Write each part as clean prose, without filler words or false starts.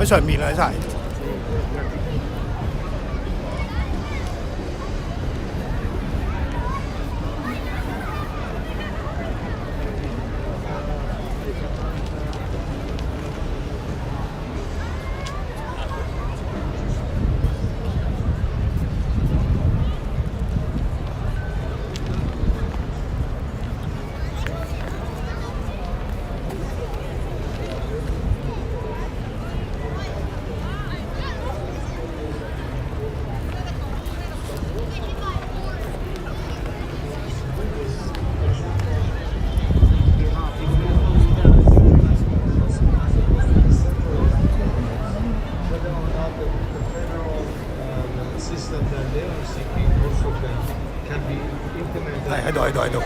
喺上面啊，真係。喺度。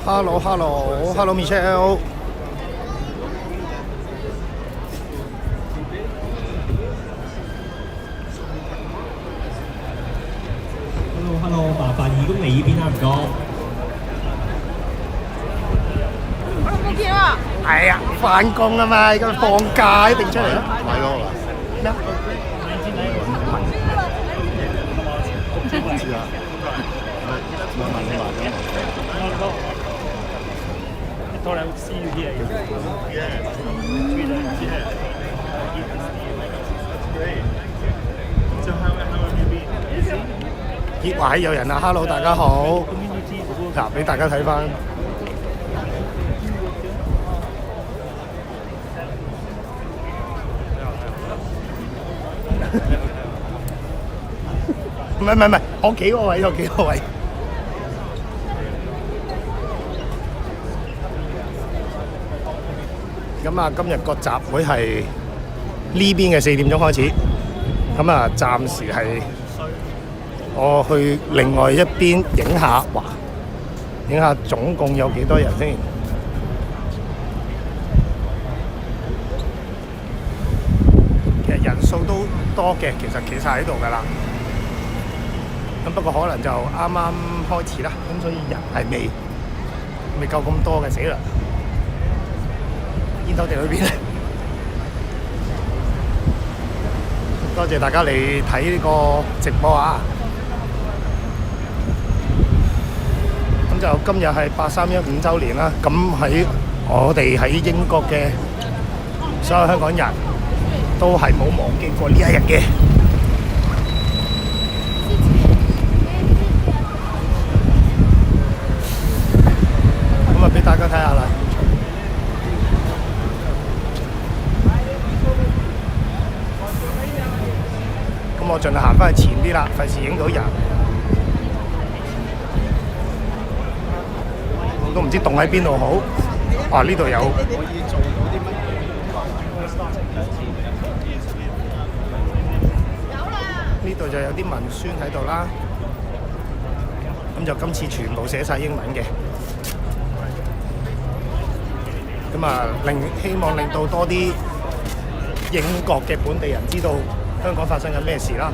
Hello Michelle。Hello， 麻煩2公里呢邊啊，唔該。冇見啊！係啊，翻工啊嘛，而家放假一定出嚟啦。買咯咩啊？唔知啊。Thought I would see you here. Yeah. Great. So how have you been? 熱話有人啊 ，Hello 大家好。嗱，俾大家睇翻。唔係，我幾個位有幾個位。咁啊，今日個集會係呢邊嘅4點鐘開始。咁啊，暫時係我去另外一邊影下，哇！影下總共有幾多人先？其實人數都多嘅，其實企晒喺度㗎啦。咁不過可能就啱啱開始啦，咁所以人係未夠咁多嘅，死啦！煙頭地裏邊咧，多謝大家嚟睇呢個直播啊！咁就今日係831週年啦。咁喺我哋喺英國嘅所有香港人都係冇忘記過呢一日嘅。咁啊，俾大家睇下啦。咁我盡量行翻去前啲啦，費事影到人。我都唔知棟喺邊度好。啊，呢度有。呢度就有啲文宣喺度啦。咁就今次全部寫晒英文嘅。咁啊，希望令到多啲英國嘅本地人知道香港發生緊咩事啦。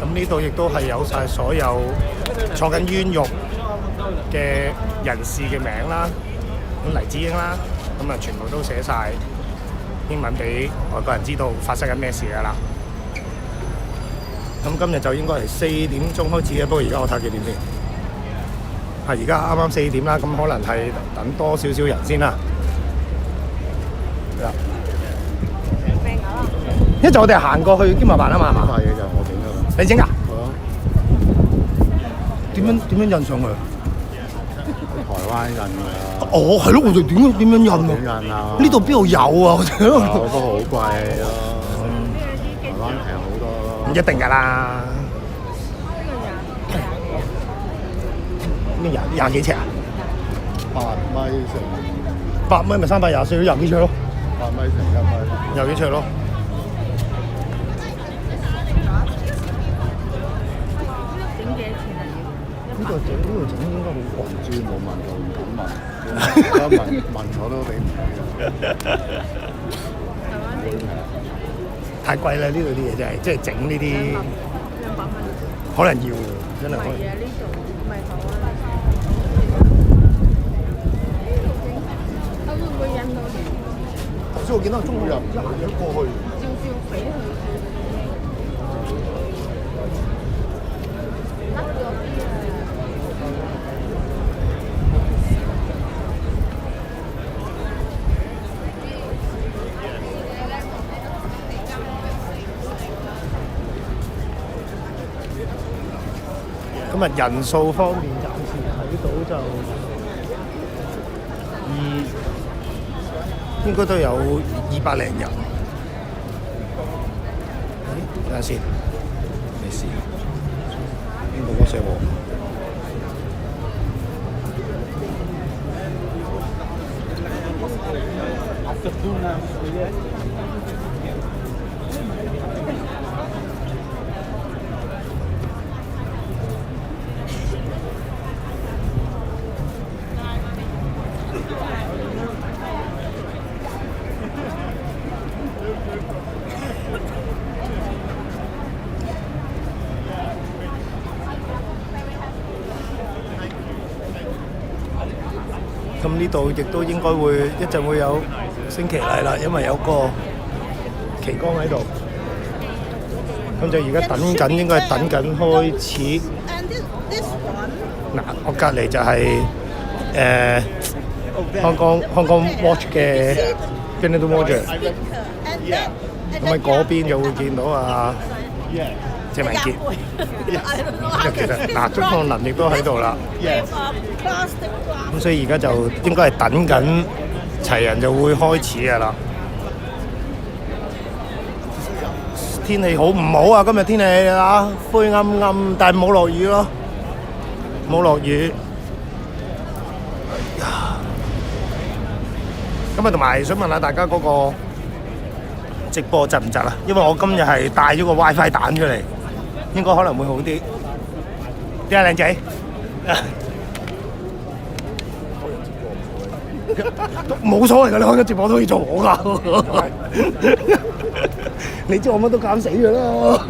咁呢度亦都係有晒所有坐緊冤獄嘅人士嘅名啦，咁黎智英啦，咁啊全部都寫晒英文俾外國人知道發生緊咩事㗎啦。咁今日就應該係4點鐘開始嘅，不過而家我睇幾點先？係而家啱啱4點啦，咁可能係等多少少人先啦。一陣我哋行過去兼埋辦啊嘛，係嘛？塊嘢就我整㗎啦。你整㗎？係啊。點樣印上去？台灣印㗎。哦，係咯，我哋點樣印啊？點印啊？呢度邊度有啊？我哋都好貴咯。台灣平好多咯。唔一定㗎啦。咩廿幾尺啊？8米乘8米咪324咯，廿幾尺咯。8米乘1米。廿幾尺咯。呢度整應該好貴，唔知冇問到，唔敢問。問我都俾唔起。太貴啦！呢度啲嘢真係，即係整呢啲可能要，真係可能。呢度唔係台灣。佢會唔會印到我見到中國人一行咗過去。今日人數方面暫時睇到就應該都有200零人。等下先，未試，冇講寫喎。咁呢度亦都應該會一陣會有升旗禮啦，因為有個旗杆喺度。咁就而家等緊，應該係等緊開始。嗱，我隔離就係香港 Watch 嘅 Benedict Roger。咁喺嗰邊就會見到啊謝文傑。其實嗱，中國能力都喺度啦。咁所以而家就應該係等緊齊人就會開始㗎啦。天氣好唔好啊？今日天氣啊，灰暗暗，但係冇落雨咯，冇落雨。咁啊，同埋想問下大家嗰個直播窒唔窒啊？因為我今日係帶咗個 WiFi 蛋出嚟，應該可能會好啲。點啊，靚仔？冇所謂㗎，你開個直播都可以做我㗎。你知我乜都搞死㗎啦。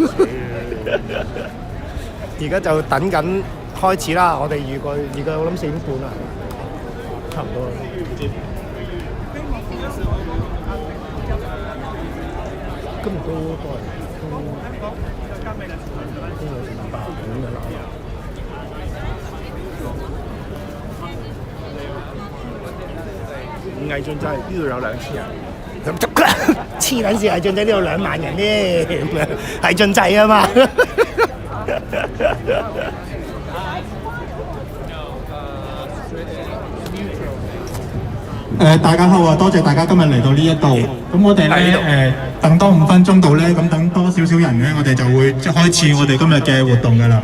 而家就等緊開始啦，我哋預計我諗4點半啦，差唔多啦。今日都係藝進仔呢度有2次人，黐撚線藝進仔呢度2萬人啫，係進仔啊嘛。大家好啊！多謝大家今日嚟到呢一度。咁我哋咧等多5分鐘到咧，咁等多少少人咧，我哋就會開始我哋今日嘅活動㗎啦。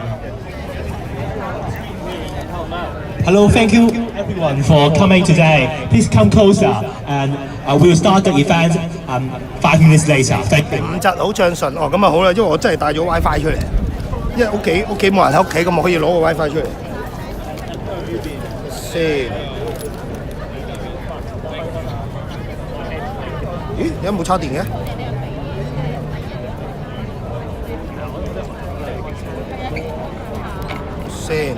Hello, thank you everyone for coming today. Please come closer, and we'll start the event 5 minutes later. Thank you. 5集好暢順哦，咁啊好啦，因為我真係帶咗 WiFi 出嚟，因為屋企冇人喺屋企，咁我可以攞個 WiFi 出嚟。先，咦？有冇插電嘅？先。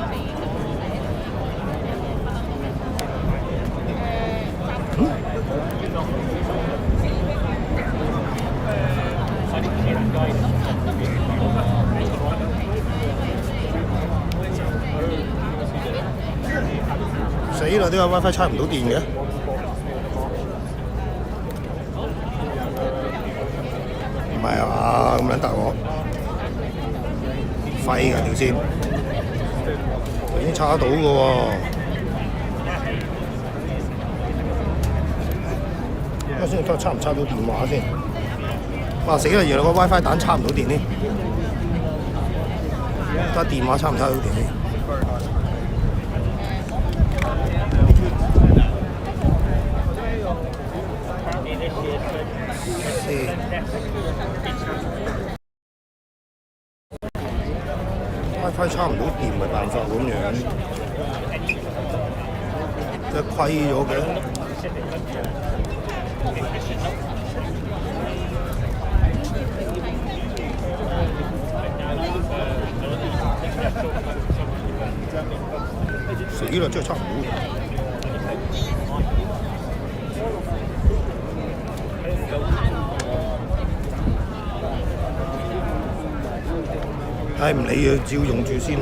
死啦！呢個 WiFi 插唔到電嘅，唔係啊！咁撚大鑊，廢㗎條線，已經插得到嘅喎。我先睇下插唔插到電話先。哇！死啦！原來個 WiFi 蛋插唔到電添，睇下電話插唔插到電先。WiFi 插唔到電咪辦法咁樣，即係虧咗嘅。死啦！真係插唔到。唉，唔理佢，只要用住先。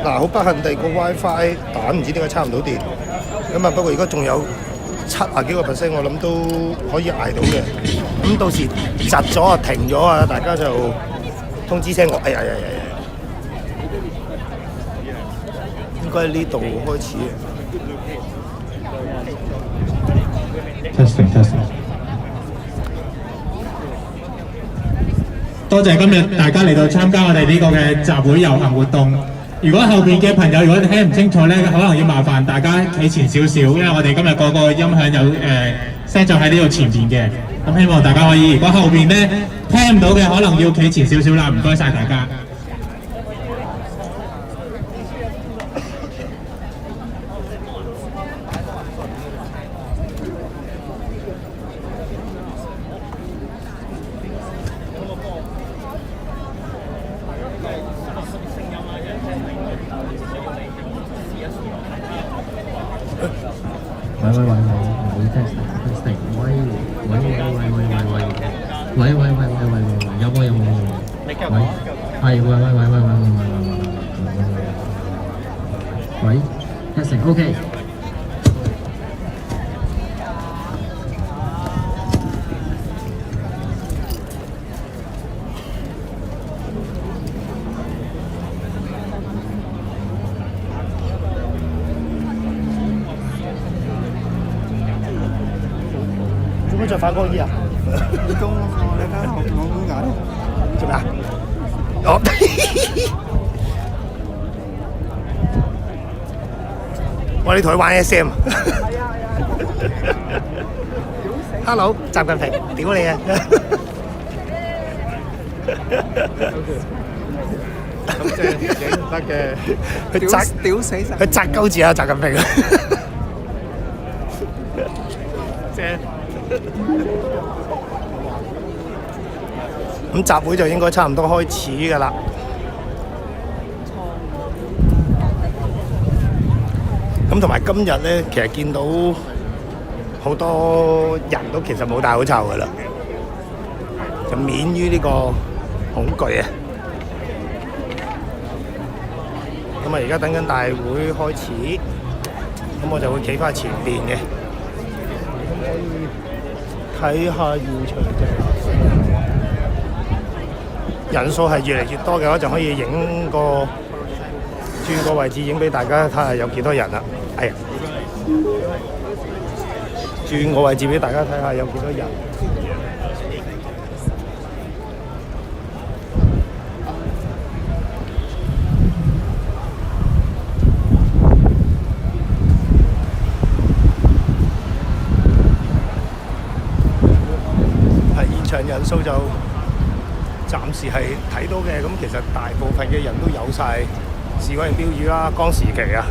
嗱，好不幸地個 WiFi 彈唔知點解插唔到電。咁啊，不過而家仲有70幾個%，我諗都可以捱到嘅。咁到時窒咗啊、停咗啊，大家就通知聲我。哎呀呀呀！應該喺呢度開始。testing。多謝今日大家嚟到參加我哋呢個嘅集會遊行活動。如果後邊嘅朋友如果聽唔清楚咧，可能要麻煩大家企前少少，因為我哋今日個音響有set 咗喺呢度前邊嘅。咁希望大家可以，如果後邊咧聽唔到嘅，可能要企前少少啦。唔該晒大家。OK。做咩着反光衣啊？工啊！你睇下我冇眼。做咩啊？哦。我哋同佢玩 SM。Hello， 習近平，屌你啊！咁即係影唔得嘅。佢扎屌死晒！佢扎鳩住啊，習近平啊！正。咁集會就應該差唔多開始㗎啦。咁同埋今日咧，其實見到好多人都其實冇戴口罩㗎啦，就免於呢個恐懼啊！咁啊，而家等緊大會開始，咁我就會企翻前邊嘅，睇下現場人數係越嚟越多嘅話，就可以影個轉個位置影俾大家睇下有幾多人啦。哎呀，轉個位置俾大家睇下有幾多人。係現場人數就暫時係睇到嘅，咁其實大部分嘅人都有晒示威標語啦，光時期啊。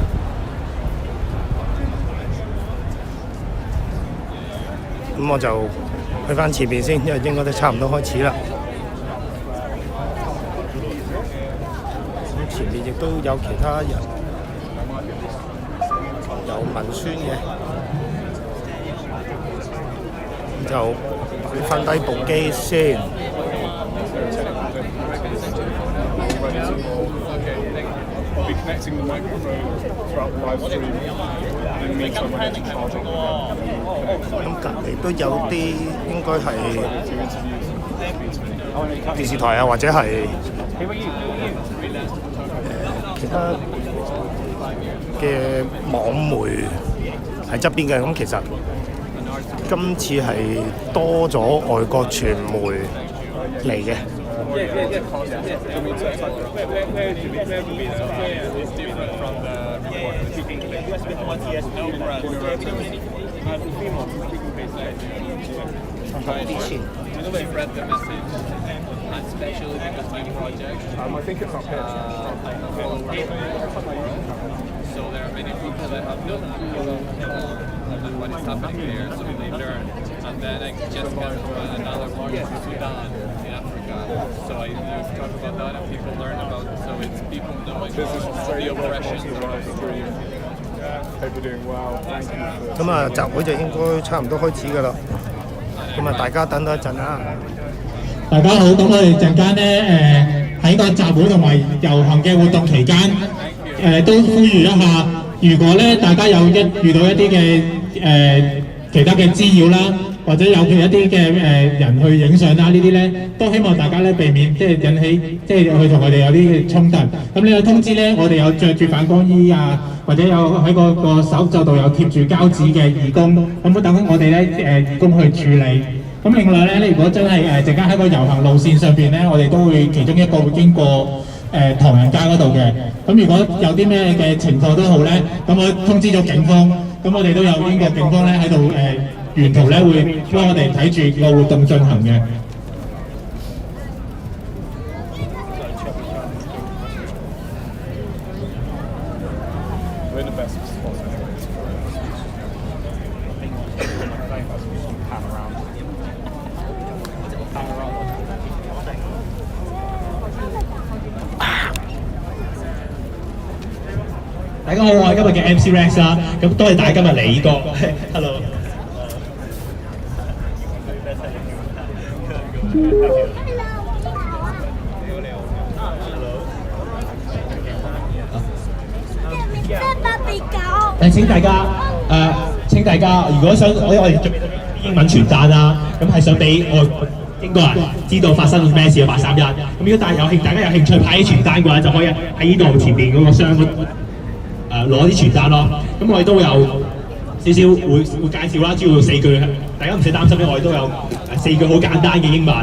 咁我就去翻前面先，因為應該都差唔多開始啦。咁前面亦都有其他人有文宣嘅，咁就放低部機先。咁隔離都有啲應該係電視台啊，或者係其他嘅網媒喺側邊嘅。咁其實今次係多咗外國傳媒嚟嘅。And then I just got from another one in Sudan, in Africa. So I talk about that and people learn about it. So it's people knowing the oppression. Hope you're doing well. Thank you. 咁啊，集會就應該差唔多開始㗎啦。咁啊，大家等多一陣啊。大家好，咁我哋陣間咧喺個集會同埋遊行嘅活動期間，都呼籲一下，如果咧大家有遇到一啲嘅其他嘅滋擾啦，或者有一啲嘅人去影相啦，呢啲咧都希望大家咧避免即係引起即係去同佢哋有啲嘅衝突。咁呢個通知咧，我哋有着住反光衣啊，或者有喺個手袖度有貼住膠紙嘅義工，咁會等我哋咧義工去處理。咁另外咧，如果真係陣間喺個遊行路線上邊咧，我哋都會其中一個會經過唐人街嗰度嘅。咁如果有啲咩嘅情況都好咧，咁我通知咗警方，咁我哋都有英國警方咧喺度沿途咧會幫我哋睇住個活動進行嘅。大家好，我係今日嘅 MC Rex 啦，咁多謝大家今日嚟呢個 ，hello。請大家，如果想我哋準備英文傳單啦，咁係想俾英國人知道發生咩事嘅831。咁如果大家有興趣派啲傳單嘅話，就可以喺呢度前面嗰個箱攞啲傳單咯。咁我哋都有少少會介紹啦，主要4句，大家唔使擔心，因為我哋都有4句好簡單嘅英文。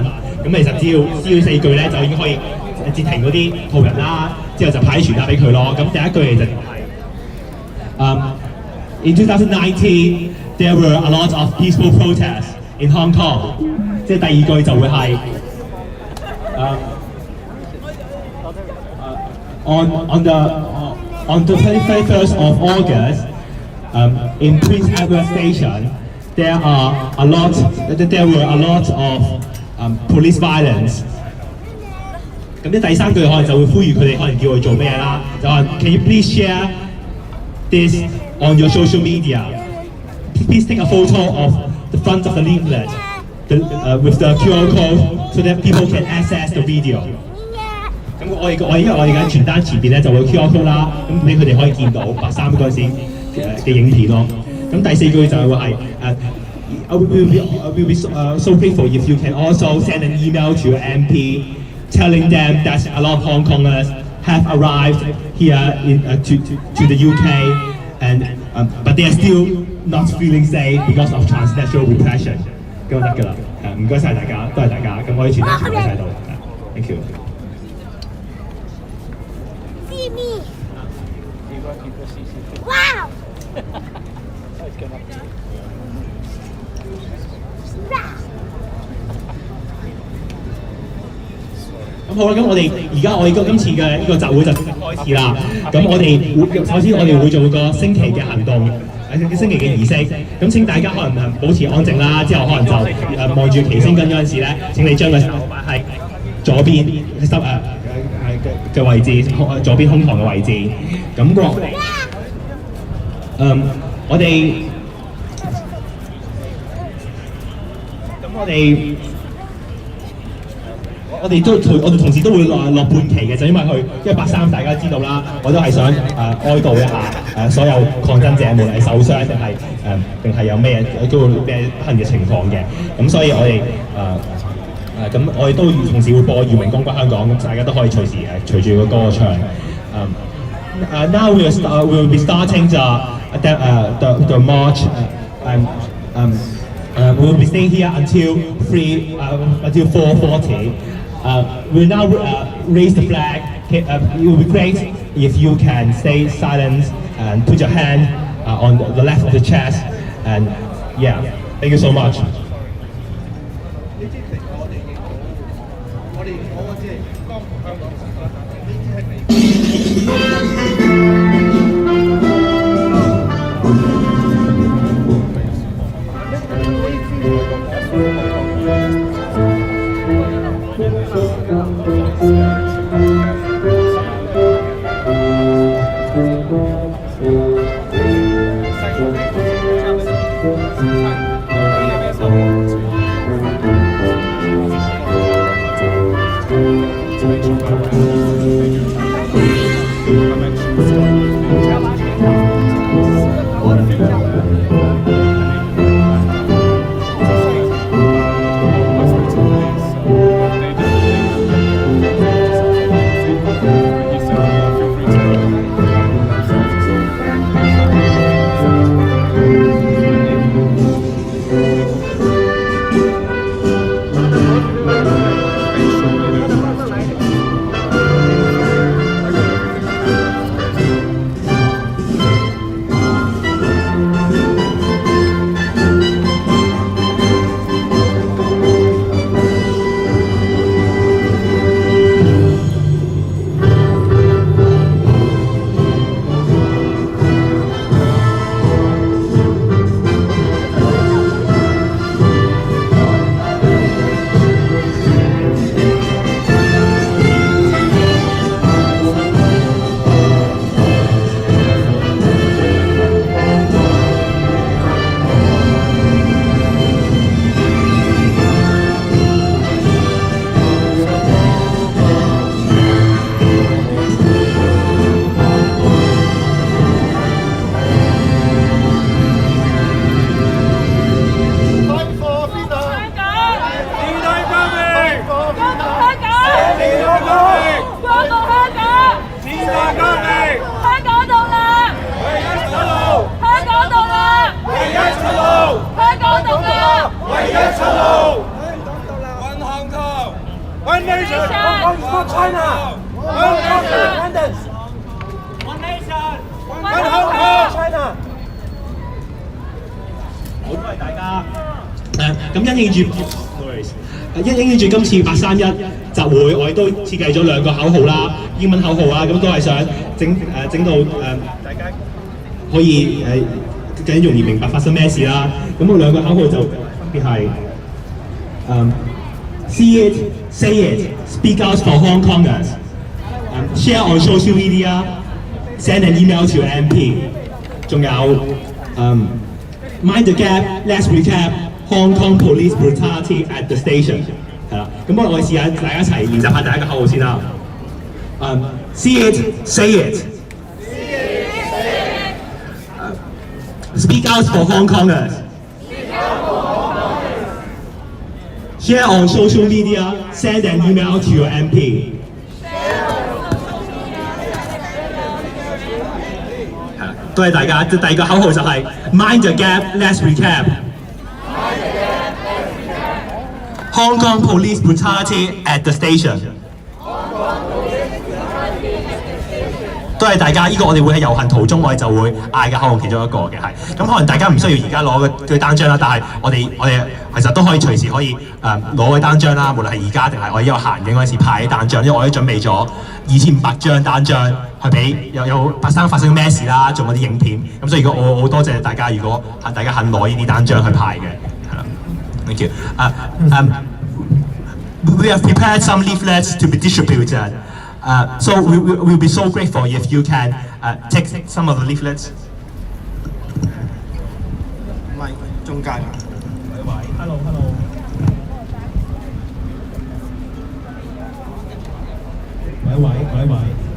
咁其實只要4句咧，就已經可以截停嗰啲途人啦，之後就派啲傳單俾佢咯。咁第一句其實In 2019, there were a lot of peaceful protests in Hong Kong. 即係第2句就會係on the 31st of August, in Prince Edward Station, there were a lot of police violence. 咁啲第3句可能就會呼籲佢哋可能叫佢做咩啦，就話 Can you please share this on your social media? Please take a photo of the front of the leaflet with the QR code so that people can access the video. 咁因為我哋嘅傳單前邊咧就會有 QR code 啦，咁俾佢哋可以見到831嗰陣時嘅影片咯。咁第4句就係話係I will be so grateful if you can also send an email to your MP telling them that a lot of Hong Kongers have arrived here to the UK and but they are still not feeling safe because of transnational repression。咁就得㗎啦，唔該曬大家，多謝大家。咁我哋傳單全部喺度 ，thank you。Wow! 咁好啦，咁我哋今次嘅呢個集會就開始啦。咁首先我哋會做個升旗嘅行動，升旗嘅儀式。咁請大家可能保持安靜啦，之後可能就望住旗升緊嗰陣時咧，請你將個手擺喺左邊嘅位置，左邊胸膛嘅位置。咁我哋同時都會落半旗嘅，就因為831大家知道啦，我都係想哀悼一下所有抗爭者，無論係受傷定係有咩都會咩不幸嘅情況嘅。咁所以我哋都同時會播《耀榮光歸香港》，咁大家都可以隨時隨住個歌唱。Now we will be starting the march. We will be staying here until 4:40. We'll now raise the flag. It will be great if you can stay silent and put your hand on the left of the chest. And yeah, thank you so much. 咁咁因應住今次831集會，我哋都設計咗2個口號啦，英文口號啊，咁都係想整到大家可以更容易明白發生咩事啦。咁我2個口號就分別係See it, say it, speak out for Hong Kongers. Share on social media, send an email to MP. 仲有Mind the gap, let's recap Hong Kong police brutality at the station. 係啦，咁我哋試下大家一齊練習下第一個口號先啦。See it, say it. Speak out for Hong Kongers. Share on social media, send an email to your MP. 多謝大家。第2個口號就係 Mind the gap, let's recap. Hong Kong police brutality at the station. 多謝大家，呢個我哋會喺遊行途中，我哋就會嗌嘅口號其中一個嘅係。咁可能大家唔需要而家攞嘅單張啦，但係我哋其實都可以隨時可以攞嘅單張啦，無論係而家定係我哋一路行緊嗰陣時派啲單張，因為我哋準備咗2500張單張去俾有發生咩事啦，做嗰啲影片。咁所以我好多謝大家，如果大家肯攞呢啲單張去派嘅，係啦。Thank you. We have prepared some leaflets to be distributed. So we'll be so grateful if you can take some of the leaflets. 唔係中間啊。Hello.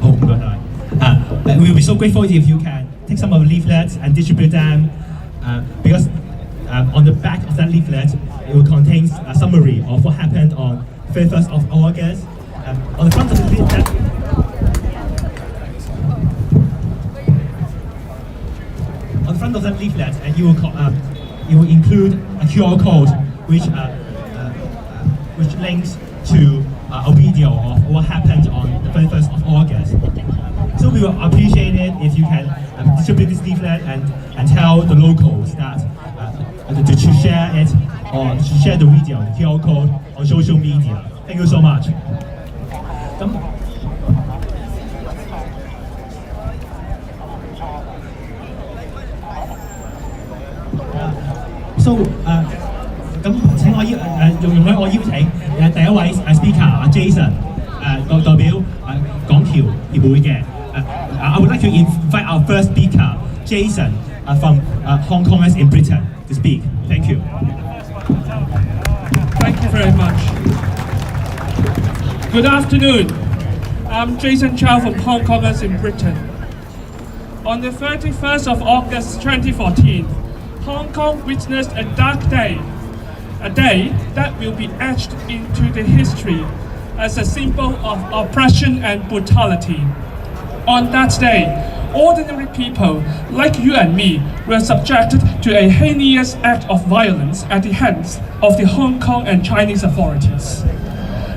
Oh, we'll be so grateful if you can take some of the leaflets and distribute them, because on the back of that leaflet, it will contain a summary of what happened on 31st of August. On the front of the leaflet, it will include a QR code which links to a video of what happened on the 31st of August. So we will appreciate it if you can distribute this leaflet and tell the locals that to share it or to share the video, the QR code on social media. Thank you so much. So 請我容許我邀請第一位speaker Jason 代表港僑協會嘅I would like to invite our first speaker Jason from Hong Kongers in Britain to speak. Thank you. Thank you very much. Good afternoon. I'm Jason Chow from Hong Kongers in Britain. On the 31st of August 2014, Hong Kong witnessed a dark day, a day that will be etched into the history as a symbol of oppression and brutality. On that day, ordinary people like you and me were subjected to a heinous act of violence at the hands of the Hong Kong and Chinese authorities.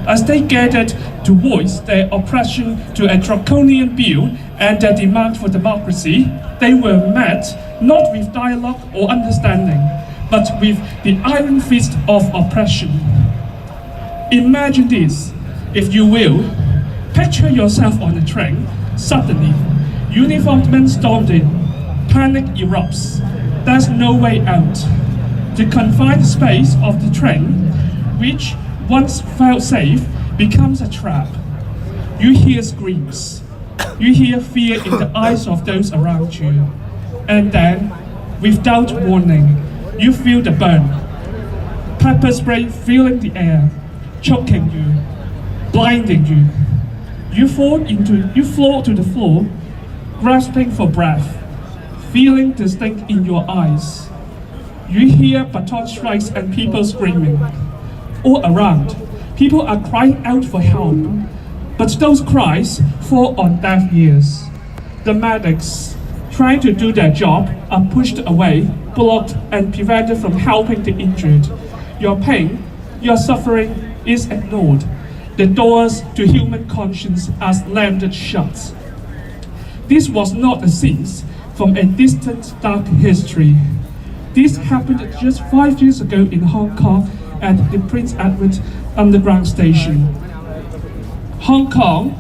As they gathered to voice their oppression to a draconian bill and their demand for democracy, they were met not with dialogue or understanding, but with the iron fist of oppression. Imagine this, if you will. Picture yourself on a train. Suddenly, uniformed men stormed in. Panic erupts. There's no way out. The confined space of the train, which once felt safe, becomes a trap. You hear screams. You hear fear in the eyes of those around you. And then, without warning, you feel the burn. Pepper spray filling the air, choking you, blinding you. You fall to the floor, grasping for breath, feeling the stink in your eyes. You hear baton strikes and people screaming. All around, people are crying out for help, but those cries fall on deaf ears. The medics, trying to do their job, are pushed away, blocked, and prevented from helping the injured. Your pain, your suffering is ignored. The doors to human conscience are slammed shut. This was not a scene from a distant dark history. This happened just 5 years ago in Hong Kong at the Prince Edward Underground Station. Hong Kong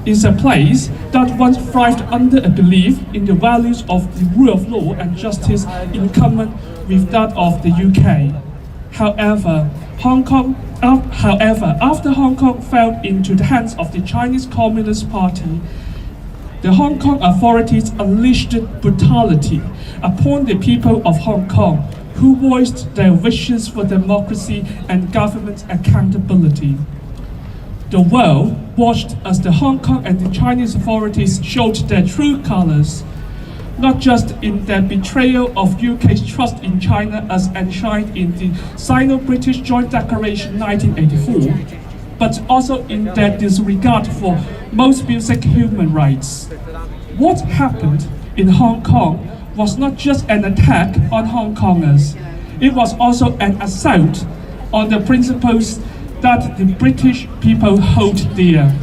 is a place that once thrived under a belief in the values of the rule of law and justice in common with that of the UK. However, after Hong Kong fell into the hands of the Chinese Communist Party, the Hong Kong authorities unleashed brutality upon the people of Hong Kong, who voiced their wishes for democracy and government accountability. The world watched as the Hong Kong and the Chinese authorities showed their true colors, not just in their betrayal of UK's trust in China as enshrined in the Sino-British Joint Declaration 1984, but also in their disregard for most basic human rights. What happened in Hong Kong was not just an attack on Hong Kongers, it was also an assault on the principles that the British people hold dear.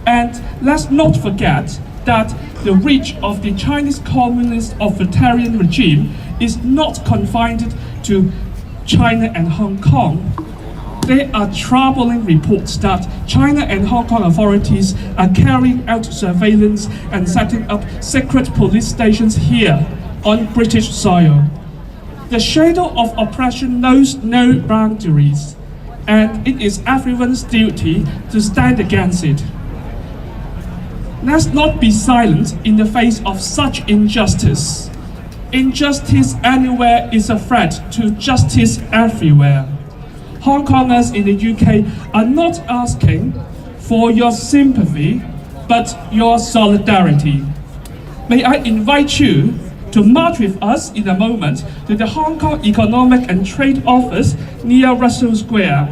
And let's not forget that the reach of the Chinese Communist authoritarian regime is not confined to China and Hong Kong. There are troubling reports that China and Hong Kong authorities are carrying out surveillance and setting up secret police stations here on British soil. The shadow of oppression knows no boundaries, and it is everyone's duty to stand against it. Let's not be silent in the face of such injustice. Injustice anywhere is a threat to justice everywhere. Hong Kongers in the UK are not asking for your sympathy, but your solidarity. May I invite you to march with us in a moment to the Hong Kong Economic and Trade Office near Russell Square.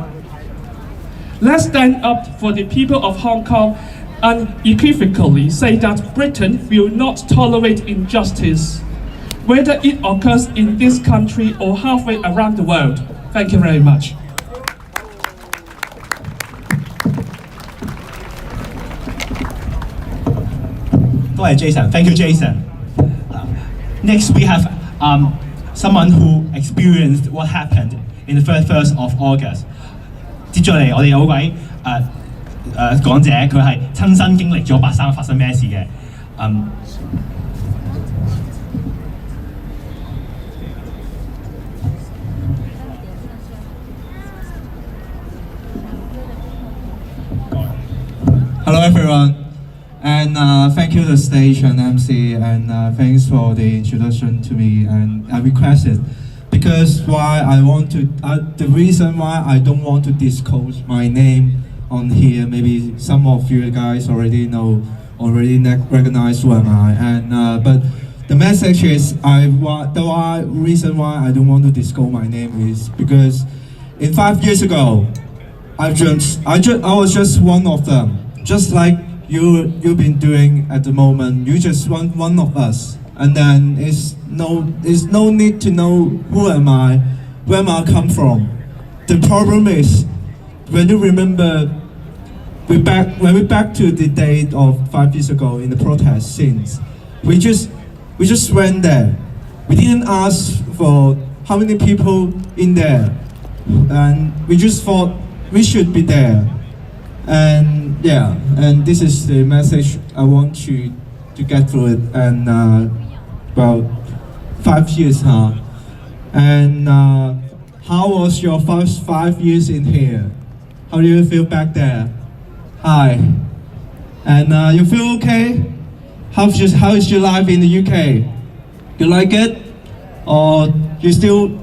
Let's stand up for the people of Hong Kong and unequivocally say that Britain will not tolerate injustice, whether it occurs in this country or halfway around the world. Thank you very much. Jason. Thank you, Jason. Next, we have someone who experienced what happened in the 1st of August. 接住嚟，我哋有位講者，佢係親身經歷咗8·3發生咩事嘅。Hello everyone, and thank you to the stage and MC, and thanks for the introduction to me. And I requested because the reason why I don't want to disclose my name on here. Maybe some of you guys already recognize who am I. And but the message is the reason why I don't want to disclose my name is because 5 years ago, I was just one of them. Just like you've been doing at the moment, you just one of us, and then it's no need to know who am I, where am I come from. The problem is when you remember when we back to the date of 5 years ago in the protest scenes, we just went there. We didn't ask for how many people in there, and we just thought we should be there. And yeah, and this is the message I want you to get through it. And about 5 years, huh? And how was your first 5 years in here? How do you feel back there? Hi. And you feel okay? How is your life in the UK? You like it? Or you still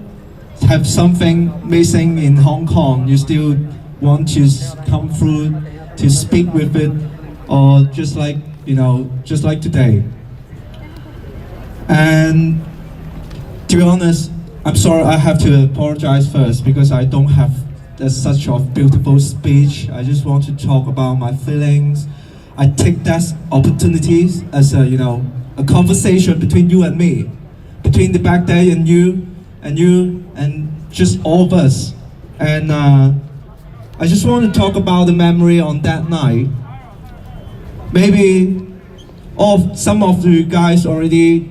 have something missing in Hong Kong? You still want to come through to speak with it, or just like today? And to be honest, I'm sorry, I have to apologize first because I don't have such a beautiful speech. I just want to talk about my feelings. I take that opportunity as a conversation between you and me, between the back day and you and just all of us. And I just want to talk about the memory on that night. Maybe some of you guys already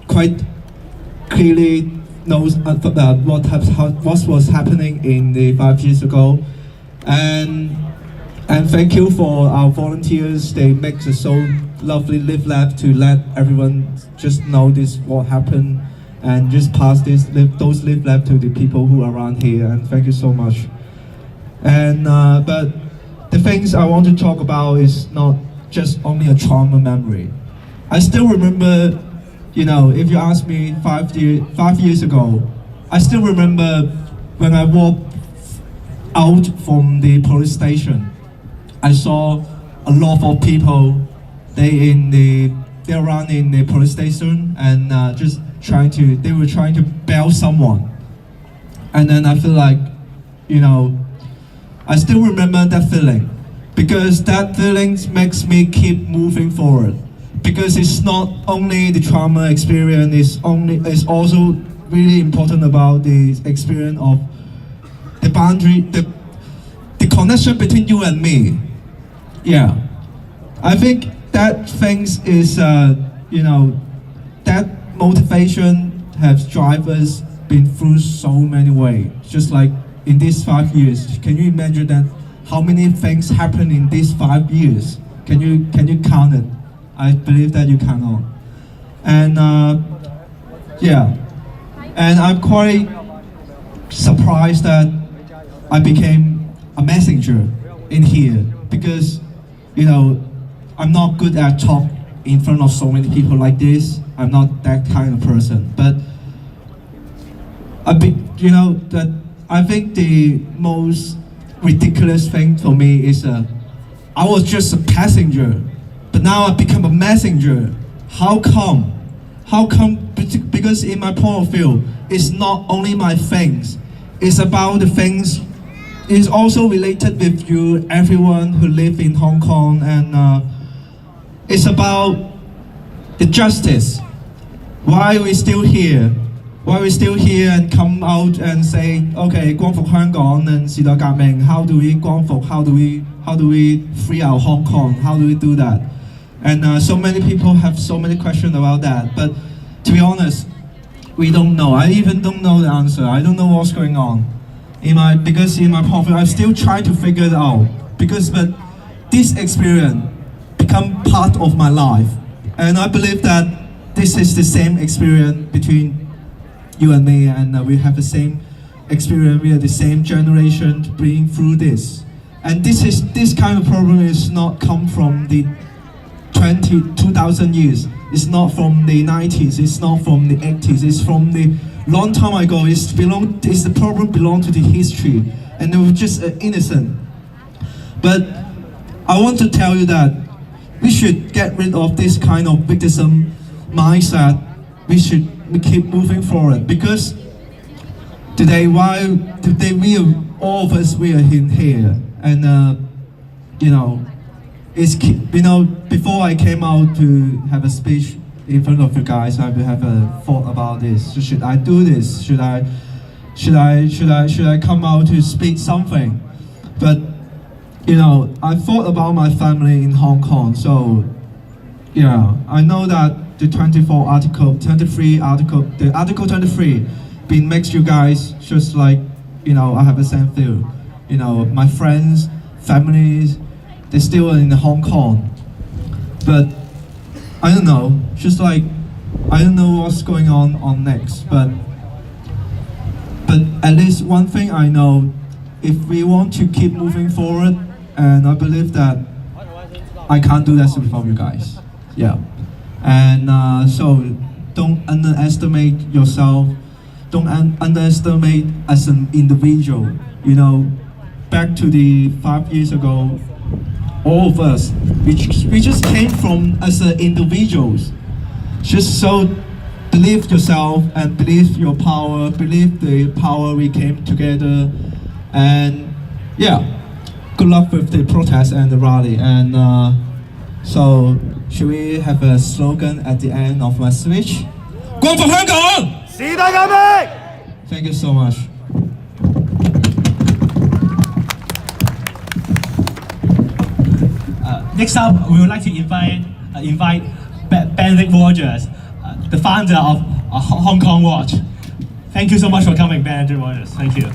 quite clearly knows what was happening in the 5 years ago, and thank you for our volunteers. They make it so lovely live lab to let everyone just know this what happened and just pass those live lab to the people who are around here. And thank you so much. And but the things I want to talk about is not just only a trauma memory. I still remember, you know, if you ask me 5 years ago, I still remember when I walked out from the police station. I saw a lot of people. They're around in the police station and they were trying to bail someone. And then I feel like, you know, I still remember that feeling because that feeling makes me keep moving forward. Because it's not only the trauma experience, it's also really important about the experience of the boundary, the connection between you and me. Yeah, I think that things is, you know, that motivation has driven us been through so many ways. Just like in these 5 years, can you imagine that how many things happened in these 5 years? Can you count it? I believe that you cannot. And yeah, and I'm quite surprised that I became a messenger in here because, you know, I'm not good at talk in front of so many people like this. I'm not that kind of person. But you know, that I think the most ridiculous thing for me is I was just a passenger, but now I become a messenger. How come? How come? Because in my point of view, it's not only my things. It's about the things. It's also related with you, everyone who live in Hong Kong, and it's about the justice. Why are we still here? Why are we still here and come out and say, okay, 光復香港 and 時代革命, how do we 光復? How do we free our Hong Kong? How do we do that? And so many people have so many questions about that. But to be honest, we don't know. I even don't know the answer. I don't know what's going on. Because in my profile, I still try to figure it out. But this experience become part of my life. And I believe that this is the same experience between you and me, and we have the same experience. We are the same generation to bring through this. And this kind of problem is not come from the 2,000 years. It's not from the 90s. It's not from the 80s. It's from the long time ago. The problem belong to the history, and they were just innocent. But I want to tell you that we should get rid of this kind of victim mindset. We keep moving forward because today we are, all of us, we are in here, and you know, before I came out to have a speech in front of you guys, I have a thought about this. So should I do this? Should I come out to speak something? But you know, I thought about my family in Hong Kong. So yeah, I know that the Article 23 been makes you guys just like, you know, I have the same feel. You know, my friends, families, they're still in Hong Kong. But I don't know, just like, I don't know what's going on next. But at least one thing I know, if we want to keep moving forward, and I believe that I can't do that without you guys. Yeah. And so don't underestimate yourself. Don't underestimate as an individual. You know, back to the 5 years ago, all of us, we just came from as individuals. Just so believe yourself and believe your power, believe the power we came together. And yeah, good luck with the protest and the rally. And so should we have a slogan at the end of my speech? 光復香港！時代革命！ Thank you so much. Next up, we would like to invite Benedict Rogers, the founder of Hong Kong Watch. Thank you so much for coming, Ben and Waters. Thank you.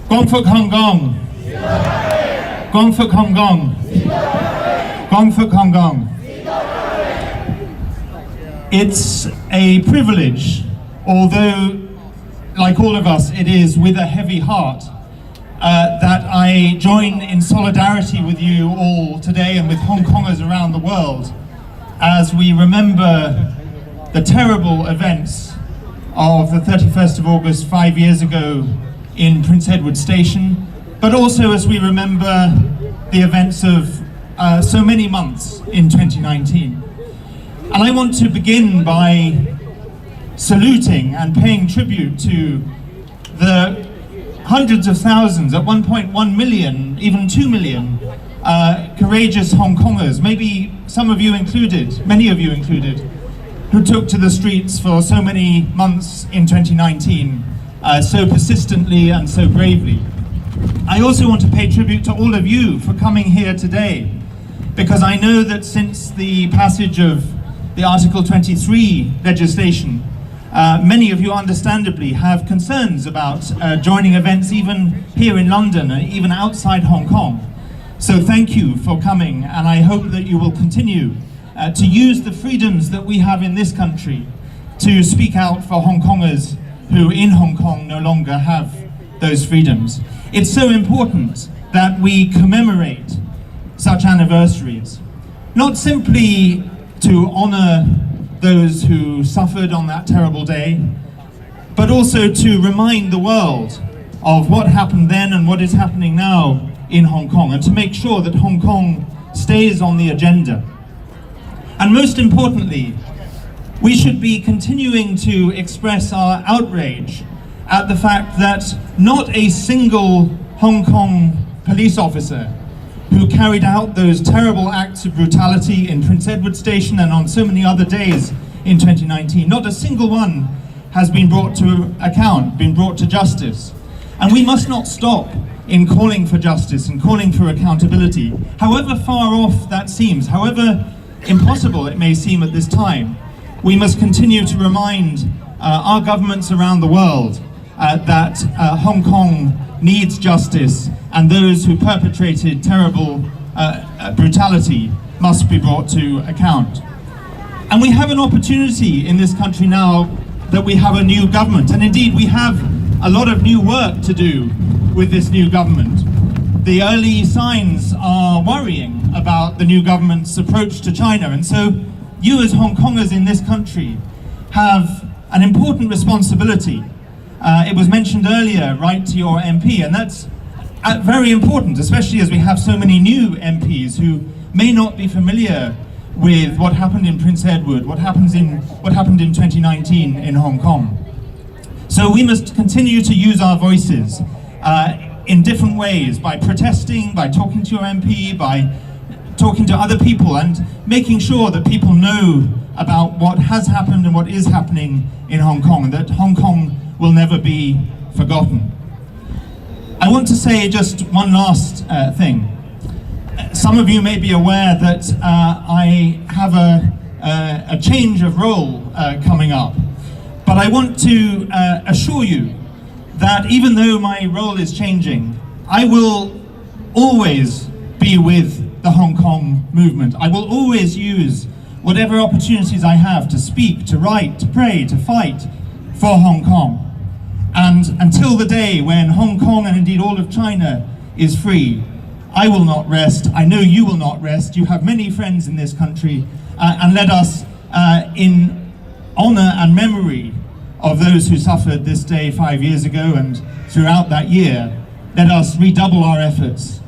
光復香港，光復香港，光復香港。It's a privilege, although, like all of us, it is with a heavy heart that I join in solidarity with you all today and with Hong Kongers around the world as we remember the terrible events of the 31st of August 5 years ago in Prince Edward Station, but also as we remember the events of so many months in 2019. And I want to begin by saluting and paying tribute to the hundreds of thousands, at 1.1 million, even 2 million, courageous Hong Kongers, maybe some of you included, many of you included, who took to the streets for so many months in 2019, so persistently and so bravely. I also want to pay tribute to all of you for coming here today, because I know that since the passage of the Article 23 legislation, many of you understandably have concerns about joining events even here in London and even outside Hong Kong. So thank you for coming, and I hope that you will continue to use the freedoms that we have in this country to speak out for Hong Kongers who in Hong Kong no longer have those freedoms. It's so important that we commemorate such anniversaries, not simply to honour those who suffered on that terrible day, but also to remind the world of what happened then and what is happening now in Hong Kong, and to make sure that Hong Kong stays on the agenda. And most importantly, we should be continuing to express our outrage at the fact that not a single Hong Kong police officer who carried out those terrible acts of brutality in Prince Edward Station and on so many other days in 2019, not a single one has been brought to account, been brought to justice. And we must not stop in calling for justice and calling for accountability, however far off that seems, however impossible it may seem at this time. We must continue to remind our governments around the world that Hong Kong needs justice, and those who perpetrated terrible brutality must be brought to account. And we have an opportunity in this country now that we have a new government, and indeed we have a lot of new work to do with this new government. The early signs are worrying about the new government's approach to China, and so you as Hong Kongers in this country have an important responsibility. It was mentioned earlier, write to your MP, and that's very important, especially as we have so many new MPs who may not be familiar with what happened in Prince Edward, what happened in 2019 in Hong Kong. So we must continue to use our voices in different ways, by protesting, by talking to your MP, by talking to other people, and making sure that people know about what has happened and what is happening in Hong Kong, and that Hong Kong will never be forgotten. I want to say just one last thing. Some of you may be aware that I have a change of role coming up, but I want to assure you that even though my role is changing, I will always be with the Hong Kong movement. I will always use whatever opportunities I have to speak, to write, to pray, to fight for Hong Kong. And until the day when Hong Kong and indeed all of China is free, I will not rest. I know you will not rest. You have many friends in this country, and let us, in honor and memory of those who suffered this day 5 years ago and throughout that year, let us redouble our efforts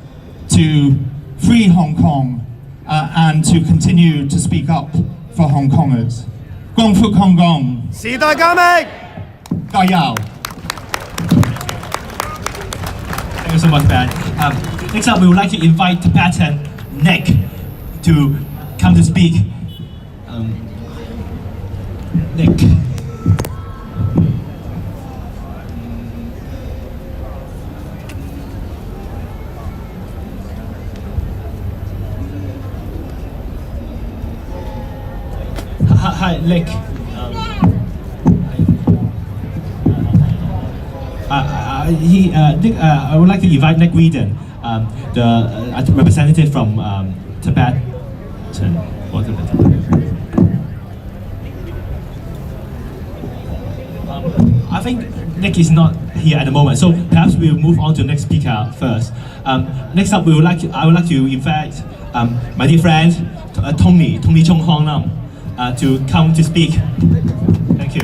to free Hong Kong and to continue to speak up for Hong Kongers. 光復香港，時代革命，加油！ Thank you so much, Ben. Next up, we would like to invite Tibetan Nick to come to speak. Nick. Hi, Nick. Nick, I would like to invite Nick Whedon, the representative from Tibet. I think Nick is not here at the moment, so perhaps we'll move on to the next speaker first. Next up, I would like to invite my dear friend Tony Chung Hong Nam to come to speak. Thank you.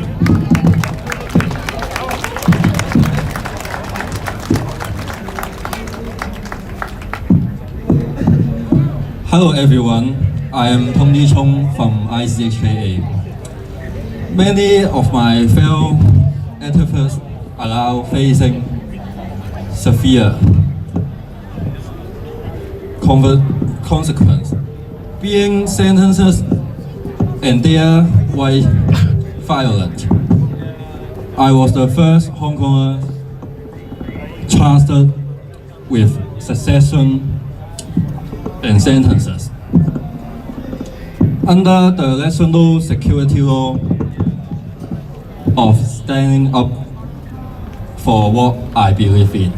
Hello everyone, I am Tony Chung from ICHKA. Many of my fellow activists are now facing severe consequences, being sentenced and their way violent. I was the first Hong Konger charged with succession and sentences. Under the national security law of standing up for what I believe in,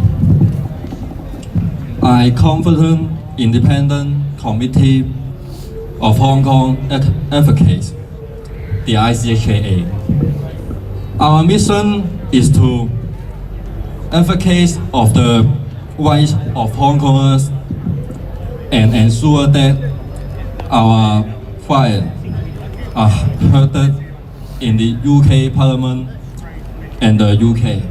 I confident independent committee of Hong Kong advocates, the ICHKA. Our mission is to advocate of the rights of Hong Kongers and ensure that our clients are heard in the UK Parliament and the UK.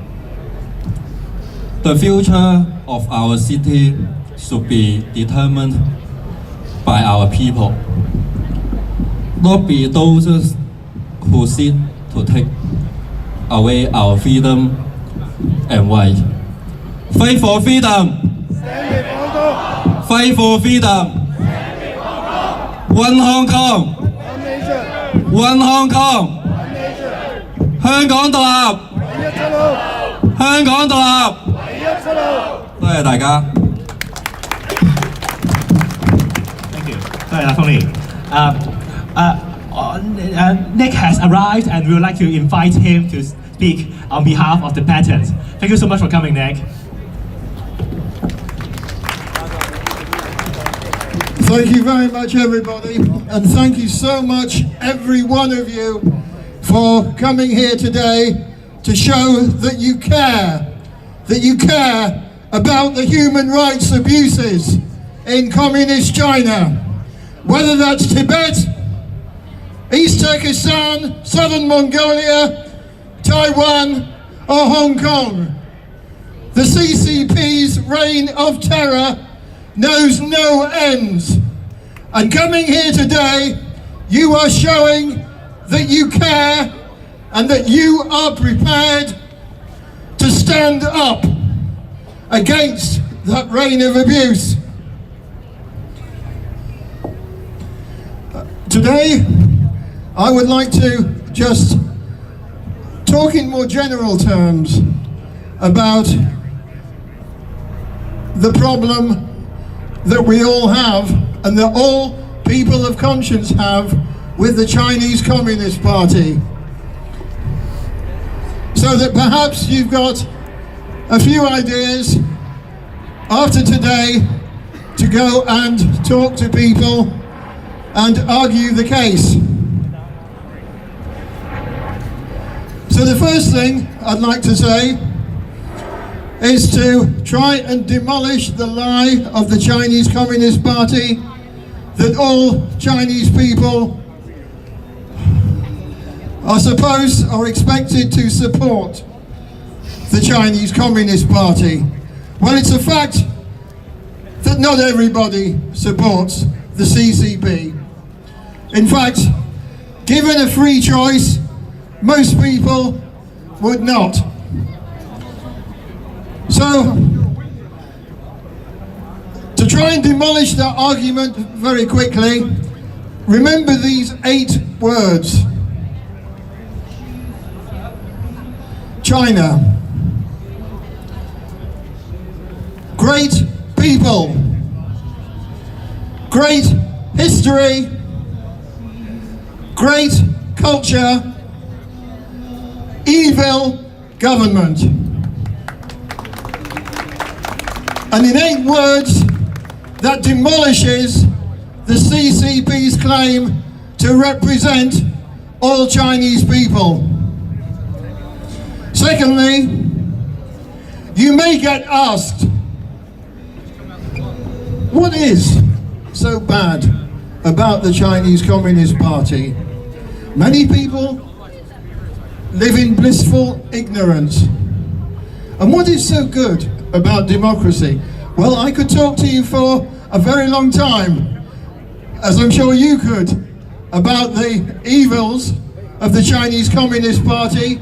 The future of our city should be determined by our people, not be those who seek to take away our freedom and right. Fight for freedom! Fight for freedom! One Hong Kong! One Hong Kong! 香港獨立！香港獨立！多謝大家。Thank you. Sorry, Tony. Nick has arrived and we would like to invite him to speak on behalf of the patrons. Thank you so much for coming, Nick. Thank you very much, everybody, and thank you so much, every one of you, for coming here today to show that you care about the human rights abuses in communist China, whether that's Tibet, East Turkestan, Southern Mongolia, Taiwan, or Hong Kong. The CCP's reign of terror knows no ends. And coming here today, you are showing that you care and that you are prepared to stand up against that reign of abuse. Today, I would like to just talk in more general terms about the problem that we all have and that all people of conscience have with the Chinese Communist Party. So that perhaps you've got a few ideas after today to go and talk to people and argue the case. So the first thing I'd like to say is to try and demolish the lie of the Chinese Communist Party that all Chinese people are supposed or expected to support the Chinese Communist Party. Well, it's a fact that not everybody supports the CCP. In fact, given a free choice, most people would not. So, to try and demolish that argument very quickly, remember these 8 words. China. Great people. Great history. Great culture, evil government. And in 8 words, that demolishes the CCP's claim to represent all Chinese people. Secondly, you may get asked, what is so bad about the Chinese Communist Party? Many people live in blissful ignorance. And what is so good about democracy? Well, I could talk to you for a very long time, as I'm sure you could, about the evils of the Chinese Communist Party.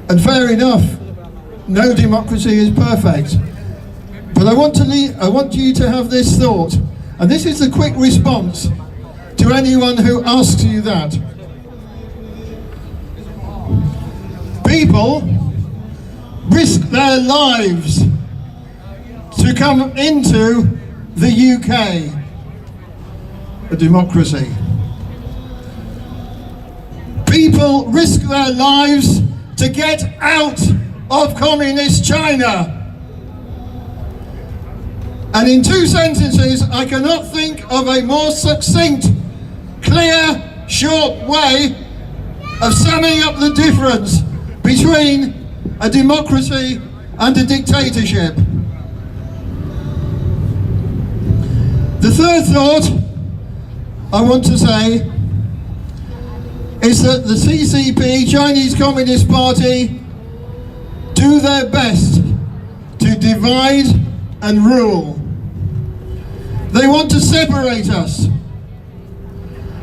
And fair enough, no democracy is perfect. But I want you to have this thought, and this is the quick response to anyone who asks you that. People risk their lives to come into the UK, a democracy. People risk their lives to get out of communist China. And in 2 sentences, I cannot think of a more succinct, clear, short way of summing up the difference between a democracy and a dictatorship. The third thought I want to say is that the CCP, Chinese Communist Party, do their best to divide and rule. They want to separate us.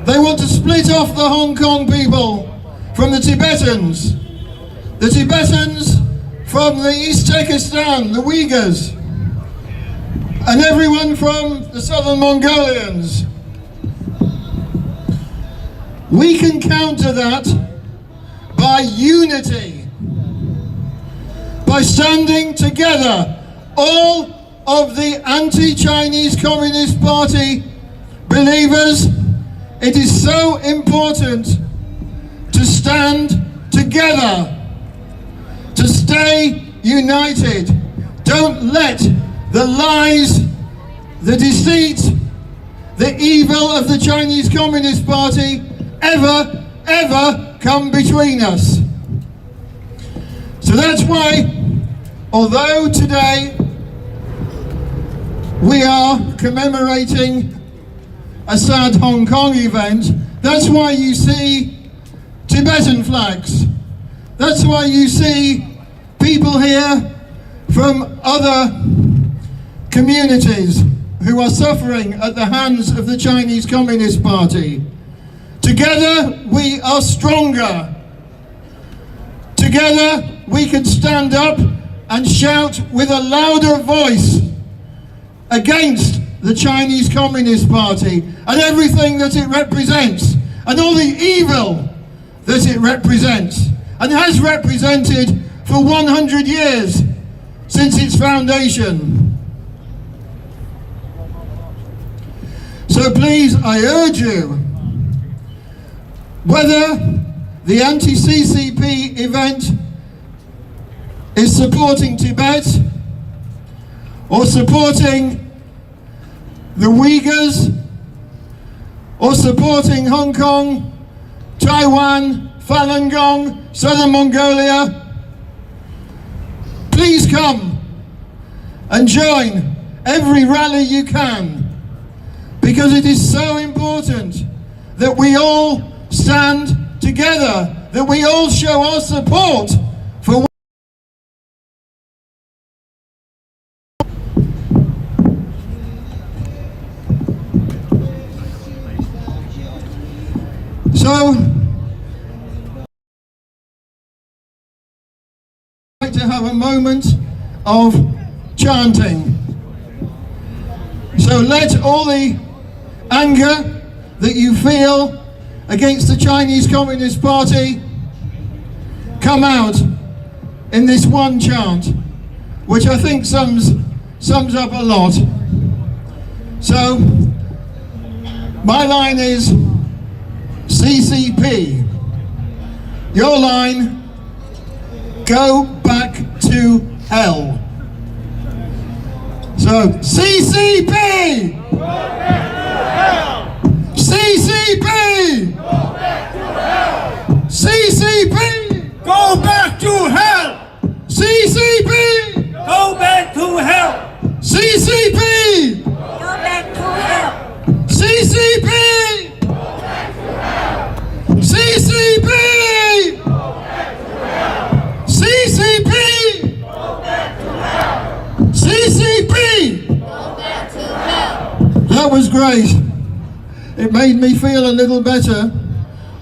They want to split off the Hong Kong people from the Tibetans from the East Turkestan, the Uyghurs, and everyone from the Southern Mongolians. We can counter that by unity, by standing together. All of the anti-Chinese Communist Party believers, it is so important to stand together, to stay united. Don't let the lies, the deceit, the evil of the Chinese Communist Party ever come between us. So that's why, although today we are commemorating a sad Hong Kong event, that's why you see Tibetan flags. That's why you see people here from other communities who are suffering at the hands of the Chinese Communist Party. Together we are stronger. Together we can stand up and shout with a louder voice against the Chinese Communist Party and everything that it represents and all the evil that it represents and has represented for 100 years since its foundation. So please, I urge you, whether the anti-CCP event is supporting Tibet or supporting the Uyghurs or supporting Hong Kong, Taiwan, Falun Gong, Southern Mongolia, please come and join every rally you can, because it is so important that we all stand together, that we all show our support for So, I'd like to have a moment of chanting. So let all the anger that you feel against the Chinese Communist Party come out in this one chant, which I think sums up a lot. So, my line is, CCP. Your line, go back to hell. So, CCP! Go back to hell! CCP! Go back to hell! CCP! Go back to hell! CCP! Go back to hell! CCP! Go back to hell! CCP! Go back to hell! CCP! Go back to hell! CCP! Go back to hell! CCP! Go back to hell! That was great. It made me feel a little better,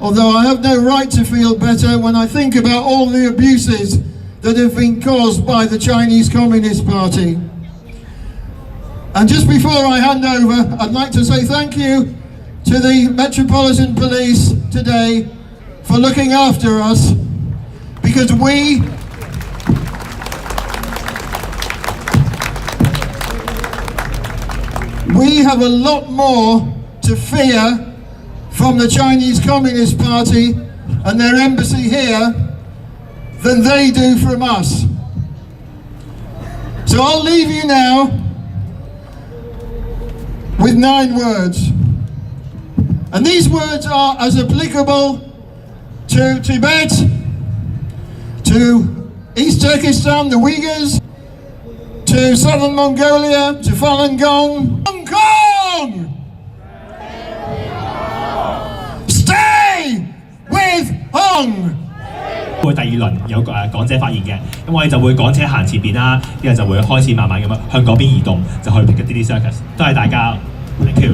although I have no right to feel better when I think about all the abuses that have been caused by the Chinese Communist Party. And just before I hand over, I'd like to say thank you to the Metropolitan Police today for looking after us, because we have a lot more to fear from the Chinese Communist Party and their embassy here than they do from us. So I'll leave you now with 9 words. And these words are as applicable to Tibet, to East Turkestan, the Uyghurs, to Southern Mongolia, to Falun Gong. Hong Kong! Stay with Hong! 會第二輪有講者發言嘅，咁我哋就會講者行前邊啦，之後就會開始慢慢咁樣向嗰邊移動，就去 Piccadilly Circus。多謝大家 ，thank you。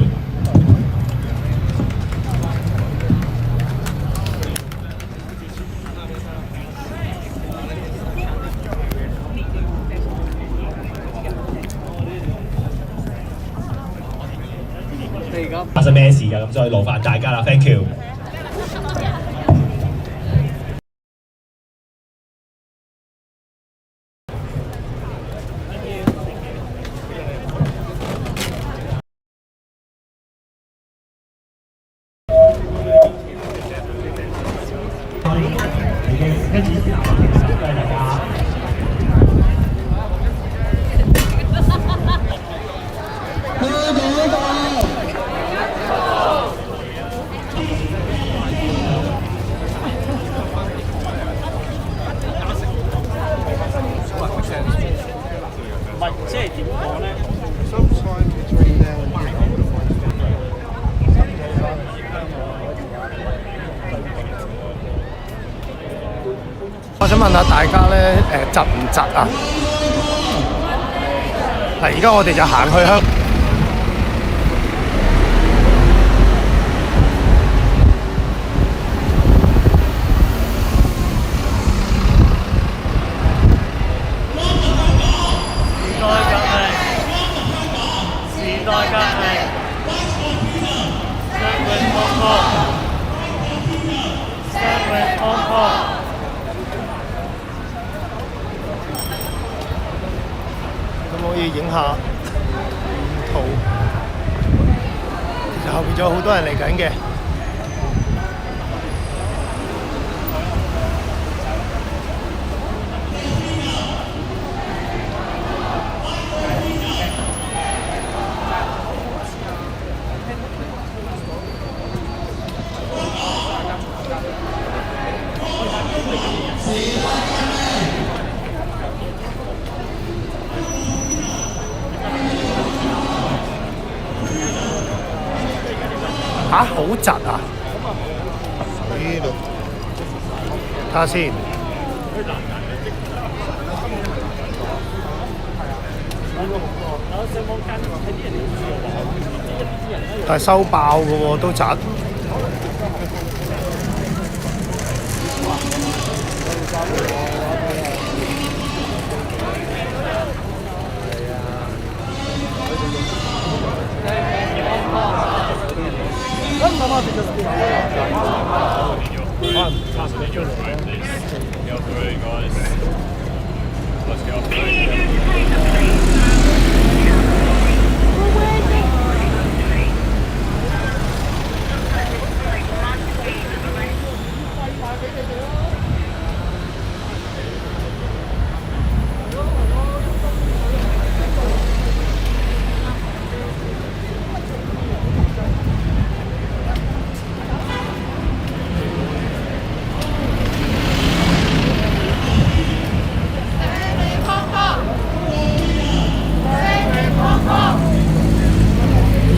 發生咩事㗎？咁所以勞煩大家啦 ，thank you。我想問下大家咧，窒唔窒啊？嗱，而家我哋就行去香。可以影下圖，其實後邊仲有好多人嚟緊嘅。嚇，好窒啊！呢度睇下先。但係收爆嘅喎，都窒。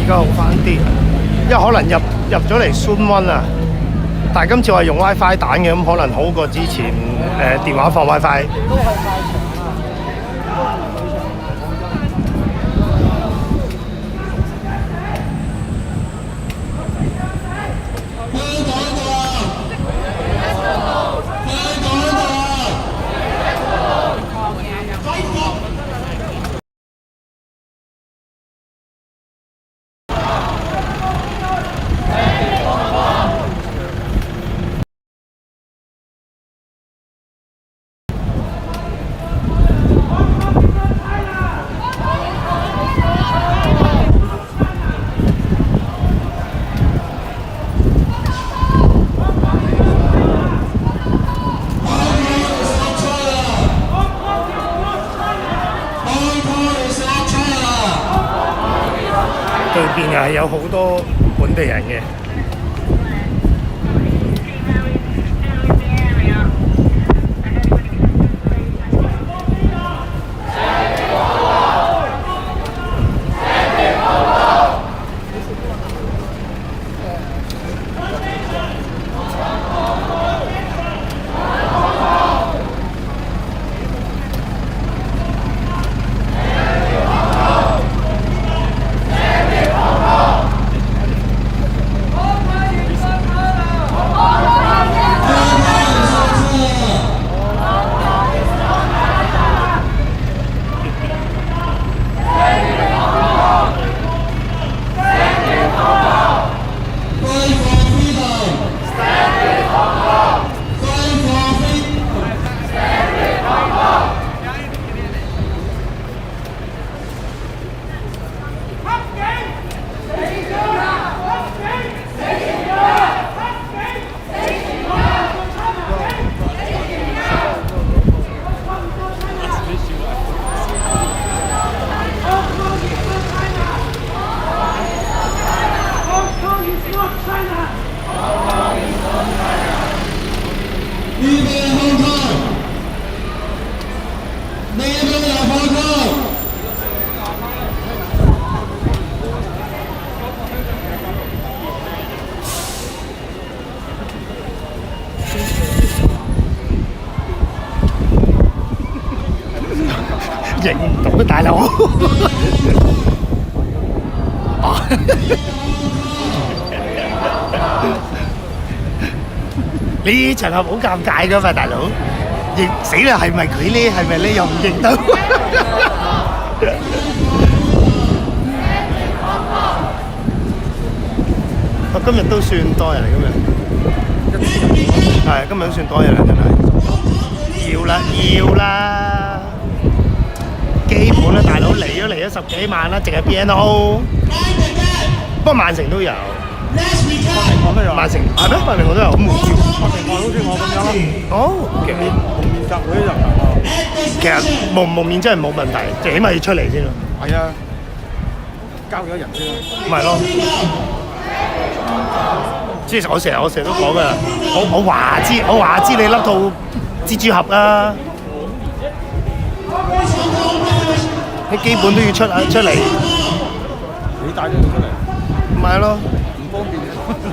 家好翻啲，因為可能入咗嚟酸溫啊，但係今次我係用 WiFi 蛋嘅，咁可能好過之前電話放 WiFi。對邊又係有好多本地人嘅。影唔到啊，大佬！呢場合好尷尬噶嘛，大佬！認死啦，係咪佢呢？係咪呢？又唔認到。我今日都算多人嚟，今日係今日都算多人啦，真係。要啦，要啦！基本啦，大佬嚟咗10幾萬啦，淨係 BNO。不過曼城都有。曼城係咩？曼城我都有，咁唔知。曼城好似我咁樣咯。哦，其實蒙面集會入場啊。其實蒙面真係冇問題，就起碼要出嚟先咯。係啊，交咗人先咯。咪咯。即係我成日都講噶，我話知你笠套蜘蛛俠啊！你基本都要出嚟。你帶咗佢出嚟？唔係咯。唔方便，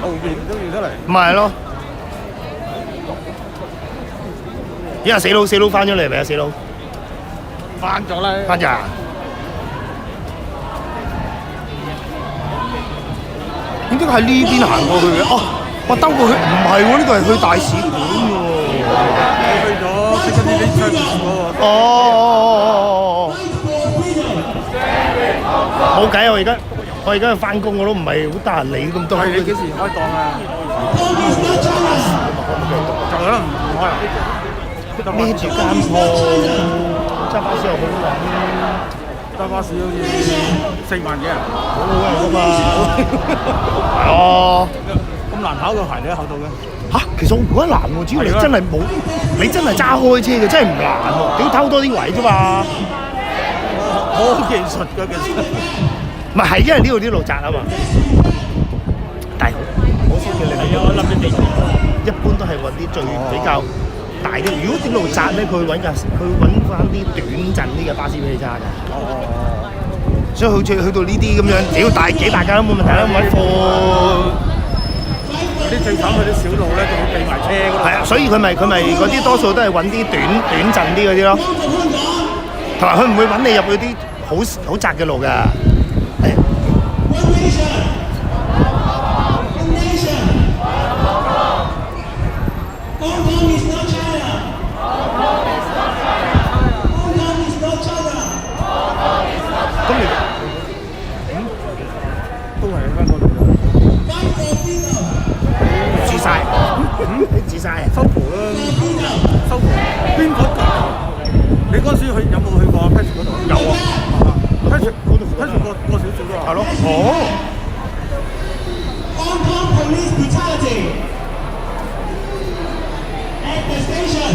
後邊都要出嚟。唔係咯。依家死佬翻咗嚟未啊？死佬翻咗啦。翻咗啊？應該喺呢邊行過去嘅。哦，我兜過去，唔係喎，呢個係去大使館喎。去咗即刻啲商嗰個。哦。冇計啊！我而家去翻工，我都唔係好得閒理咁多。係你幾時開檔啊？就可能唔開啊！孭住間鋪，揸巴士又好揾，揸巴士好似4萬幾人，好好人㗎嘛。係啊，咁難考到牌你都考到嘅。嚇，其實我唔覺得難喎，只要你真係冇，你真係揸開車嘅，真係唔難喎。屌偷多啲位啫嘛。好技術㗎，其實。唔係，因為呢度啲路窄啊嘛。但係好少嘅，你我諗你一般都係揾啲最比較大啲。如果啲路窄咧，佢會揾翻啲短陣啲嘅巴士俾你揸嘅。所以好似去到呢啲咁樣，屌大幾大架都冇問題啦，冇乜貨。啲最慘嗰啲小路咧，仲要避埋車嗰度。係啊，所以佢咪嗰啲多數都係揾啲短陣啲嗰啲咯，同埋佢唔會揾你入去啲好窄嘅路㗎。係。咁你都係香港度。煮晒，你煮晒收蒲啦，收蒲。邊個？你嗰陣時有冇去過 Patrick 嗰度？有啊，Patrick 嗰度，Patrick過少少都係。係咯。哦。Hong Kong police brutality at the station.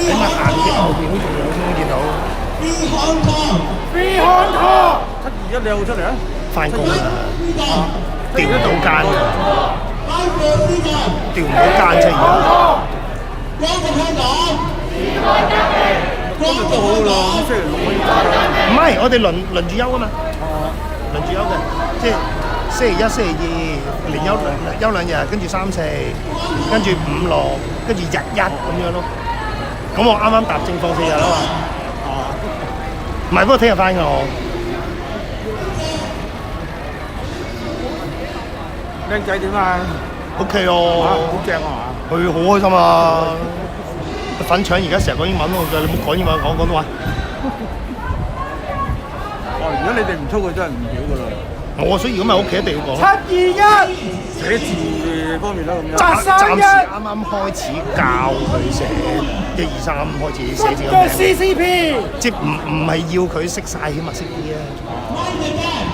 你咪行嘅後邊好重要先見到。Free Hong Kong. Free Hong Kong。721你有冇出嚟啊？翻工啊，調唔到間㗎，調唔到間721。光復香港。今日都好啦，咁星期6可以走啦。唔係，我哋輪住休啊嘛。輪住休嘅，即係星期1、星期2連休2日，跟住3、4，跟住5、6，跟住日1咁樣咯。咁我啱啱踏正放4日啦嘛。唔係，不過聽日翻㗎我。靚仔點啊 ？OK 咯，好正啊嘛！佢好開心啊！粉腸而家成日講英文喎，你唔好講英文，講廣東話。如果你哋唔操佢真係唔曉㗎啦。所以如果咪屋企一定要講。721寫字方面啦咁樣。暫時啱啱開始教佢寫1、2、3開始寫字嘅名。CCP 即係唔係要佢識晒，起碼識啲啊。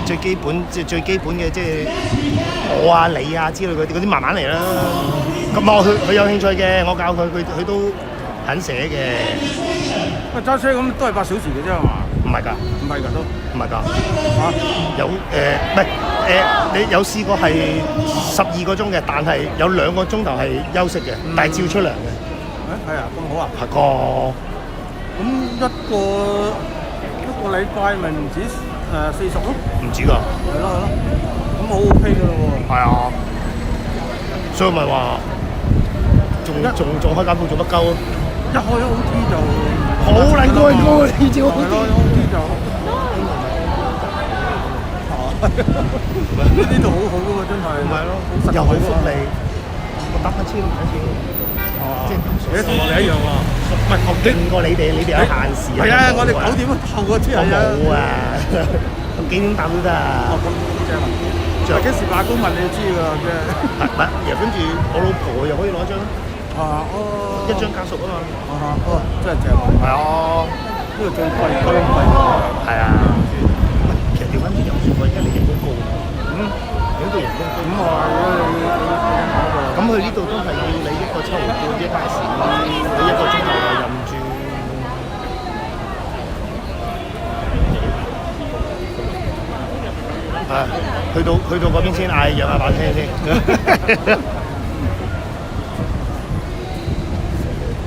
最基本即係最基本嘅，即係我啊、你啊之類嗰啲慢慢嚟啦。咁佢有興趣嘅，我教佢都肯寫嘅。喂，揸車咁都係8小時嘅啫係嘛？唔係㗎，唔係㗎都，唔係㗎。有唔係你有試過係12個鐘嘅，但係有2個鐘頭係休息嘅，但係照出糧嘅。係啊，咁好啊。係個。咁一個禮拜咪唔止40咯？唔止㗎。係咯，咁好 OK 㗎咯喎。係啊，所以咪話仲開間鋪做乜鳩啊？一開咗 OT 就好撚高啊！呢招 OT 就呢度好好㗎喎，真係。唔係咯，又好福利，我搭1千唔使錢。即係同我哋一樣喎。唔係我勁過你哋有限時。係啊，我哋9點後嗰啲係啊。我冇啊，咁幾點搭都得啊。咁正啊！仲有幾時罷工問你就知㗎，即係。唔係，然後跟住我老婆又可以攞張。一張家屬啊嘛。真係正。係啊，呢個最貴，最貴。係啊。其實調翻轉又唔算貴，因為你人工高。呢度人工高。咁咁佢呢度都係要你一個7毫半啲巴士，你1個鐘頭就任住。去到嗰邊先嗌養下把車先。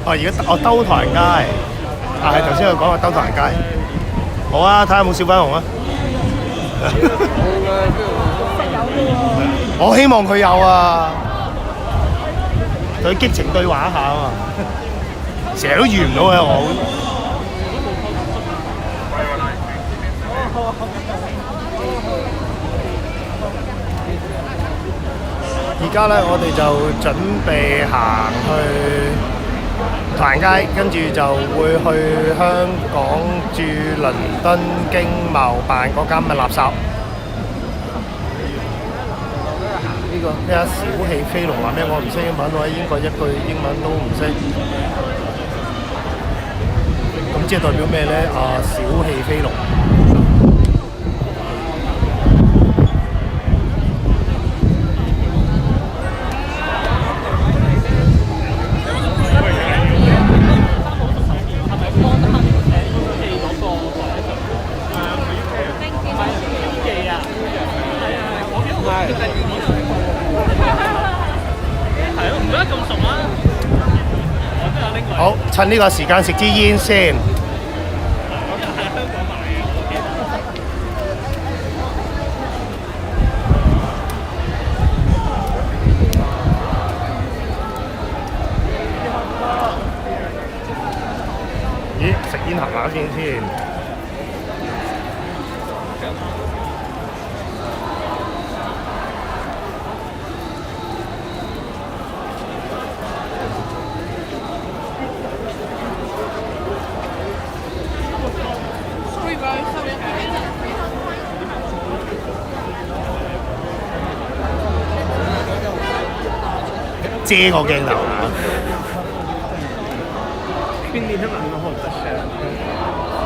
而家我兜唐人街，係頭先我講話兜唐人街。好啊，睇下有冇小粉紅啊！我希望佢有啊，佢激情對話一下啊嘛，成日都遇唔到嘅我。而家咧，我哋就準備行去唐人街，跟住就會去香港駐倫敦經貿辦嗰間嘅垃圾。呢個咩啊？小氣飛龍話咩？我唔識英文，我喺英國一句英文都唔識。咁即係代表咩咧？小氣飛龍。好。趁呢個時間食支煙先。咦，食煙行下先先。遮個鏡頭啊！邊啲都能夠學得嘅。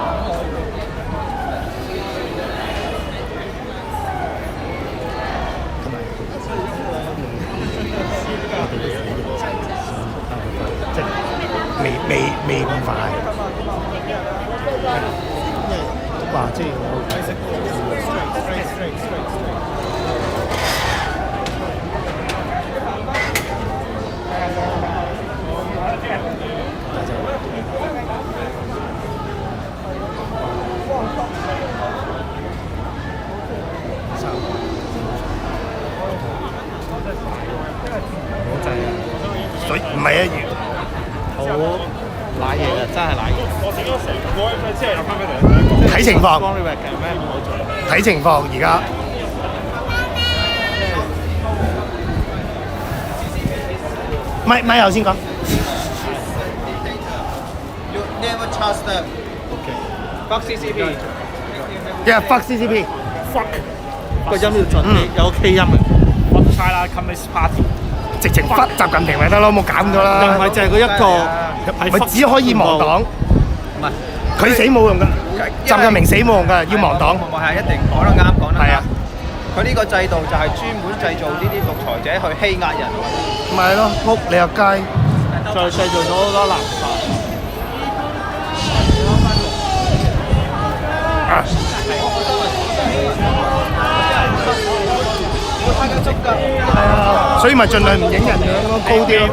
即係未咁快。哇！即係水唔係一樣，好賴嘢啊！真係賴嘢。睇情況，睇情況而家。咪頭先講。You never trust them. Fuck CCP. Yeah, fuck CCP. Fuck 個音要準啲，有 K 音嘅。Fuck China Communist Party。直情忽習近平咪得咯，冇減咗啦。又唔係淨係嗰一個，咪只可以亡黨。唔係佢死冇用㗎，習近平死冇用㗎，要亡黨。係一定講得啱，講得啱。係啊，佢呢個制度就係專門製造呢啲獨裁者去欺壓人。咪係咯，屋你入街，就製造咗好多垃圾。係啊，所以咪盡量唔影人樣咯，高啲咯。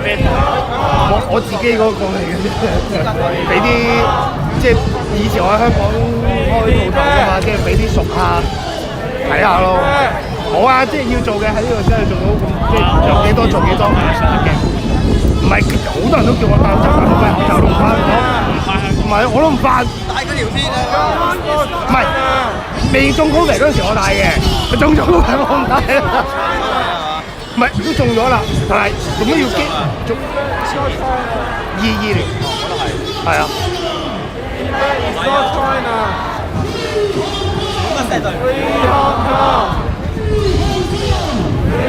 我自己嗰個嚟嘅啫，俾啲即係以前我喺香港開鋪頭㗎嘛，即係俾啲熟客睇下咯。冇啊，即係要做嘅喺呢度真係做到咁，即係有幾多做幾多嘅。唔係好多人都叫我戴口罩，我戴口罩都唔戴，唔係我都唔戴。戴嗰條片啊！唔係未中 Covid 嗰陣時我戴嘅，中咗我唔戴啦。唔係都中咗啦，但係做乜要激中22年？我都係。係啊。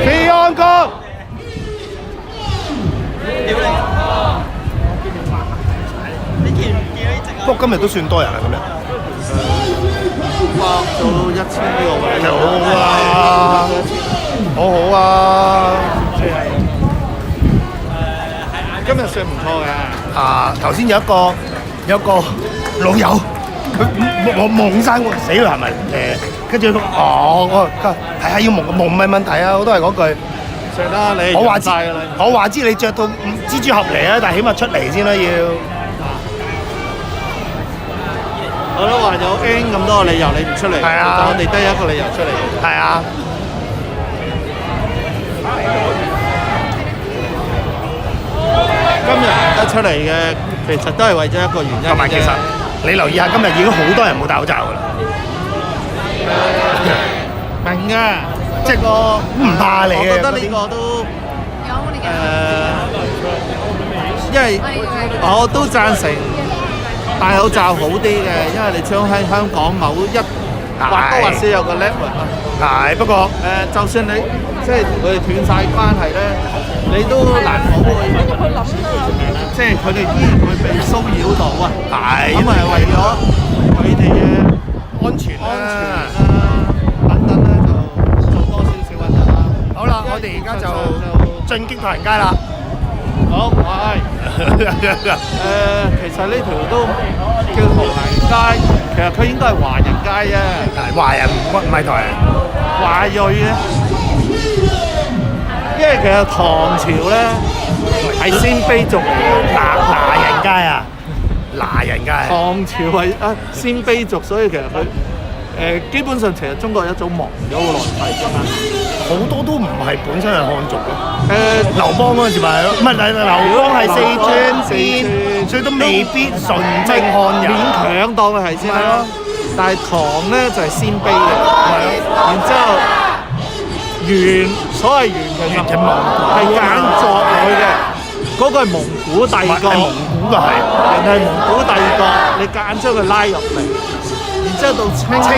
Free Hong Kong。不過今日都算多人啦，今日。百到1000呢個位。好啊，好好啊。今日算唔錯嘅。啊，頭先有一個老友，佢蒙晒我，死啦係咪？跟住我係啊，要蒙唔係問題啊，我都係嗰句。算啦，你我話知你着到蜘蛛俠嚟啊，但係起碼出嚟先啦要。我都話有 N 咁多個理由你唔出嚟，係啊，我哋得一個理由出嚟嘅。係啊。今日得出嚟嘅，其實都係為咗一個原因。同埋其實你留意下，今日已經好多人冇戴口罩㗎啦。明㗎，即係個唔怕你嘅。我覺得呢個都因為我都贊成戴口罩好啲嘅，因為你始終喺香港某一或多或少有個 level 啊。係，不過就算你即係佢哋斷晒關係咧，你都難保會即係佢哋依然會被騷擾到啊。係。咁係為咗佢哋嘅安全啦，等等咧就做多少少運動啦。好啦，我哋而家就進擊唐人街啦。好，係。其實呢條都叫唐人街，其實佢應該係華人街啫。華人唔係唐人，華裔咧。因為其實唐朝咧係鮮卑族嚟嘅，華人街啊。嗱人㗎係。唐朝係鮮卑族，所以其實佢基本上其實中國一早亡咗好耐㗎嘛。好多都唔係本身係漢族嘅。劉邦嗰陣時咪係咯，唔係劉邦係四川邊，所以都未必純正漢人。勉強當佢係先啦。但係唐咧就係鮮卑嘅，然之後元所謂元其實係揀作落去嘅，嗰個係蒙古帝國，係蒙古㗎係，人係蒙古帝國，你夾硬將佢拉入嚟，然之後到清直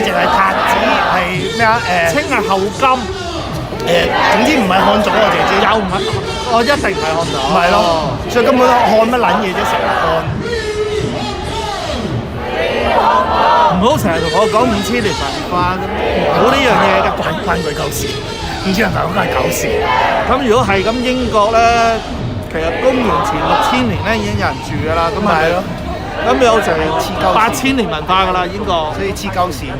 情係韃子係咩啊？清係後金，總之唔係漢族我淨係知，又唔係，我一定唔係漢族，唔係咯，所以根本漢乜撚嘢啫，成日漢。唔好成日同我講5000年文化，冇呢樣嘢㗎，關佢鳩事。5000年文化係狗事。咁如果係咁，英國咧，其實公元前6000年咧已經有人住㗎啦，咁係咯。咁有成8000年文化㗎啦，英國。所以黐鳩線。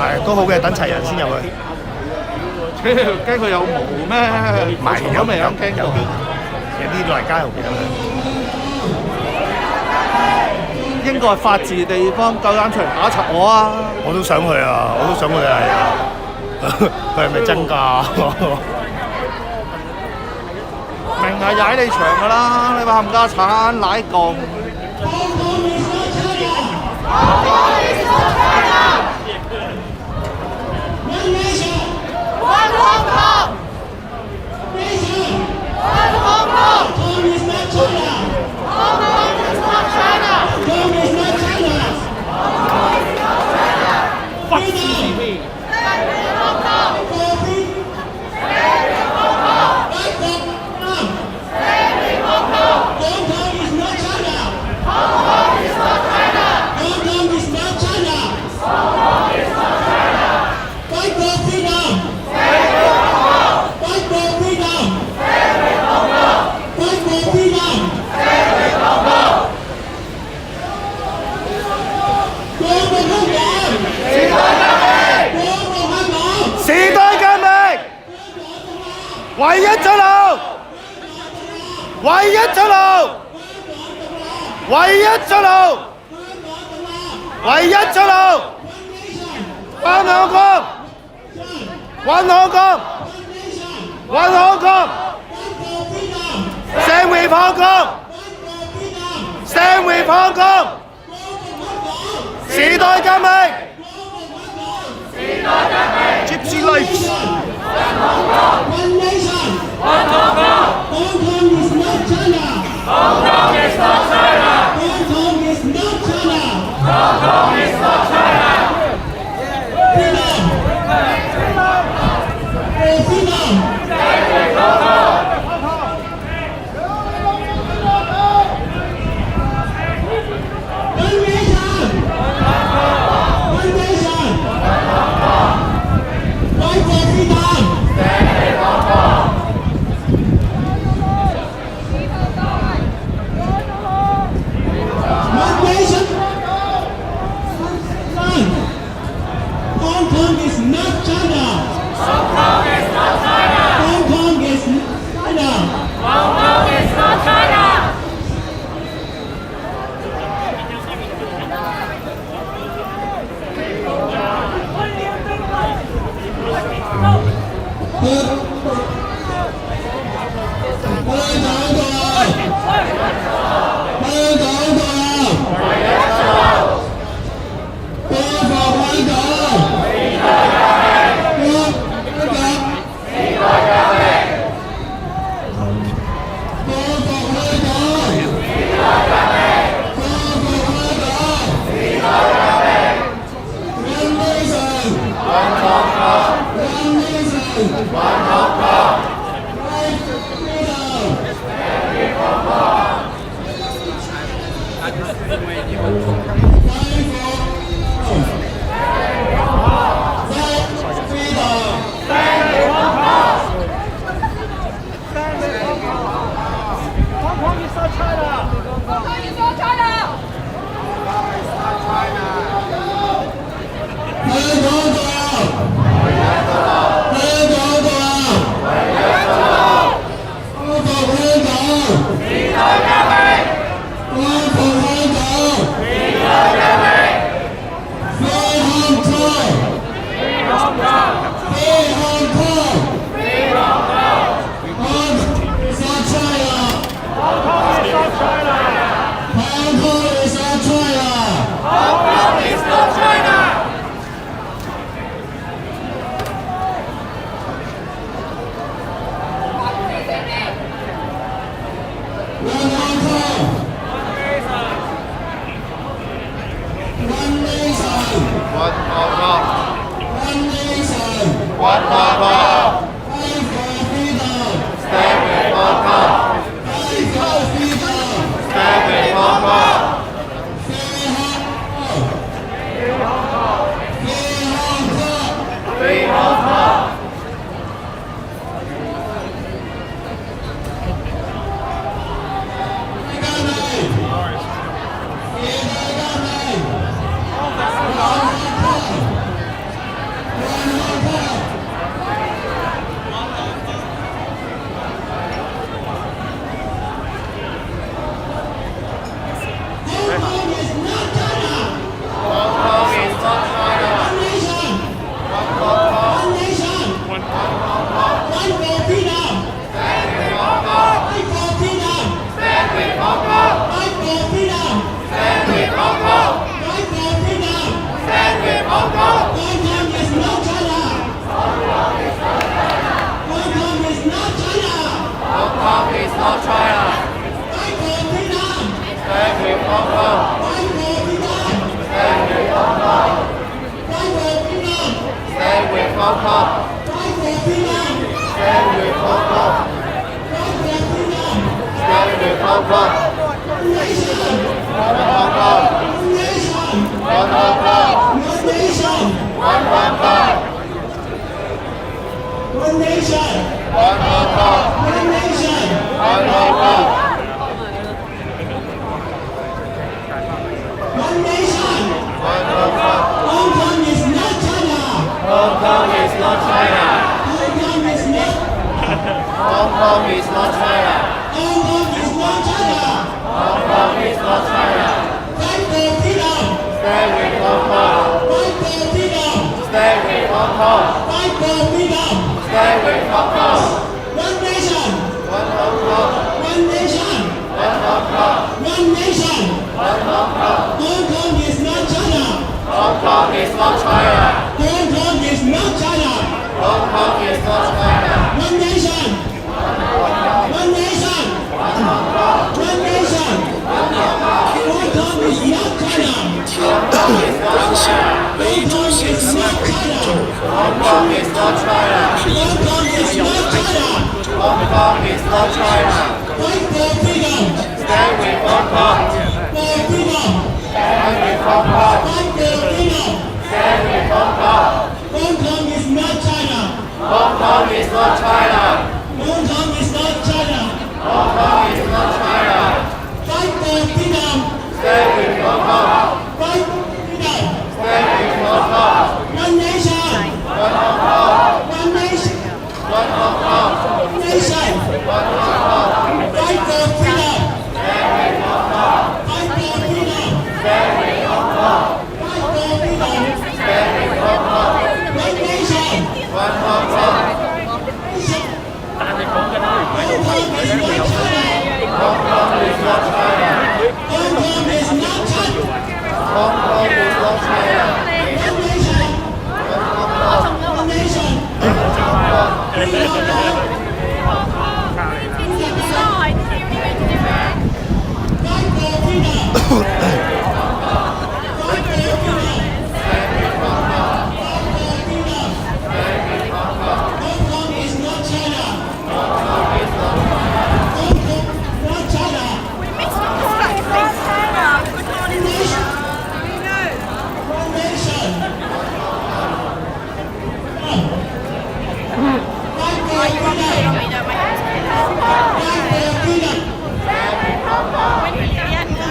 係都好嘅，等齊人先入去。驚佢有毛咩？埋咗未有驚過。有啲嚟街後邊英國係法治地方，夠膽出嚟打柒我啊！我都想去啊，我都想去係。佢係咪真㗎？明係踩你場㗎啦！你話冚家產奶共。唯一出路，唯一出路，唯一出路，唯一出路，還香港，還香港，還香港，社會香港，社會香港，時代革命，時代革命 ，Gypsy Lives。One nation. One Hong Kong. Hong Kong is not China. Hong Kong is not China. Hong Kong is not China. Hong Kong is not China. Freedom. Freedom. One nation. One nation. Fight for freedom. Hong Kong is not China. Hong Kong is not China. Hong Kong is not China. Hong Kong is not China.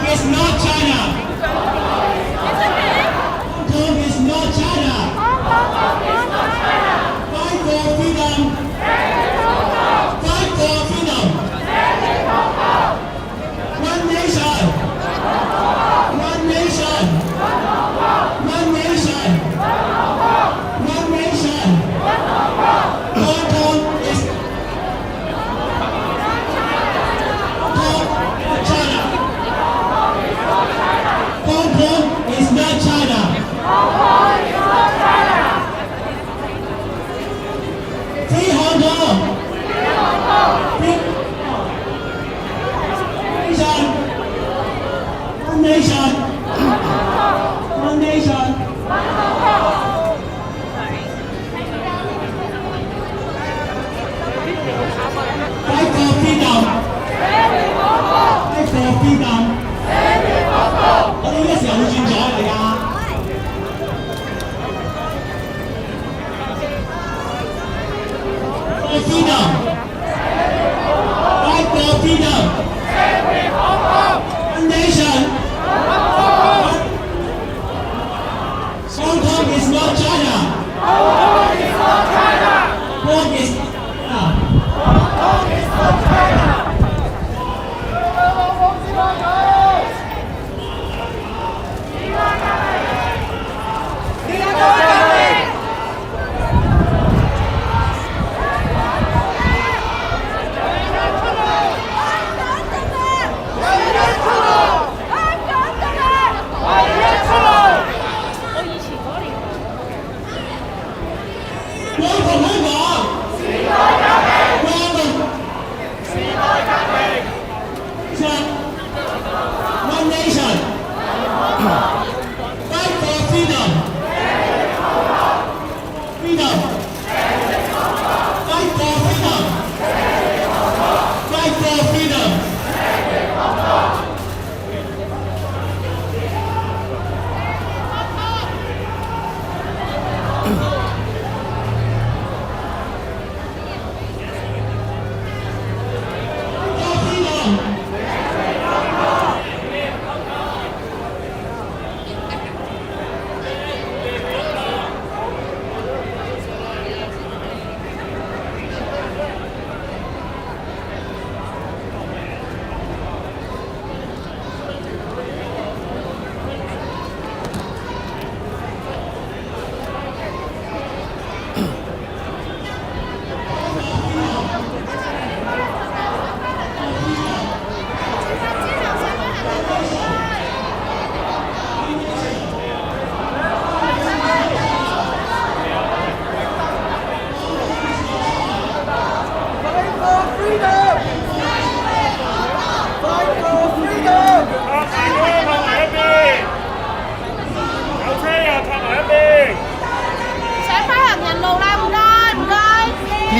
It's not China.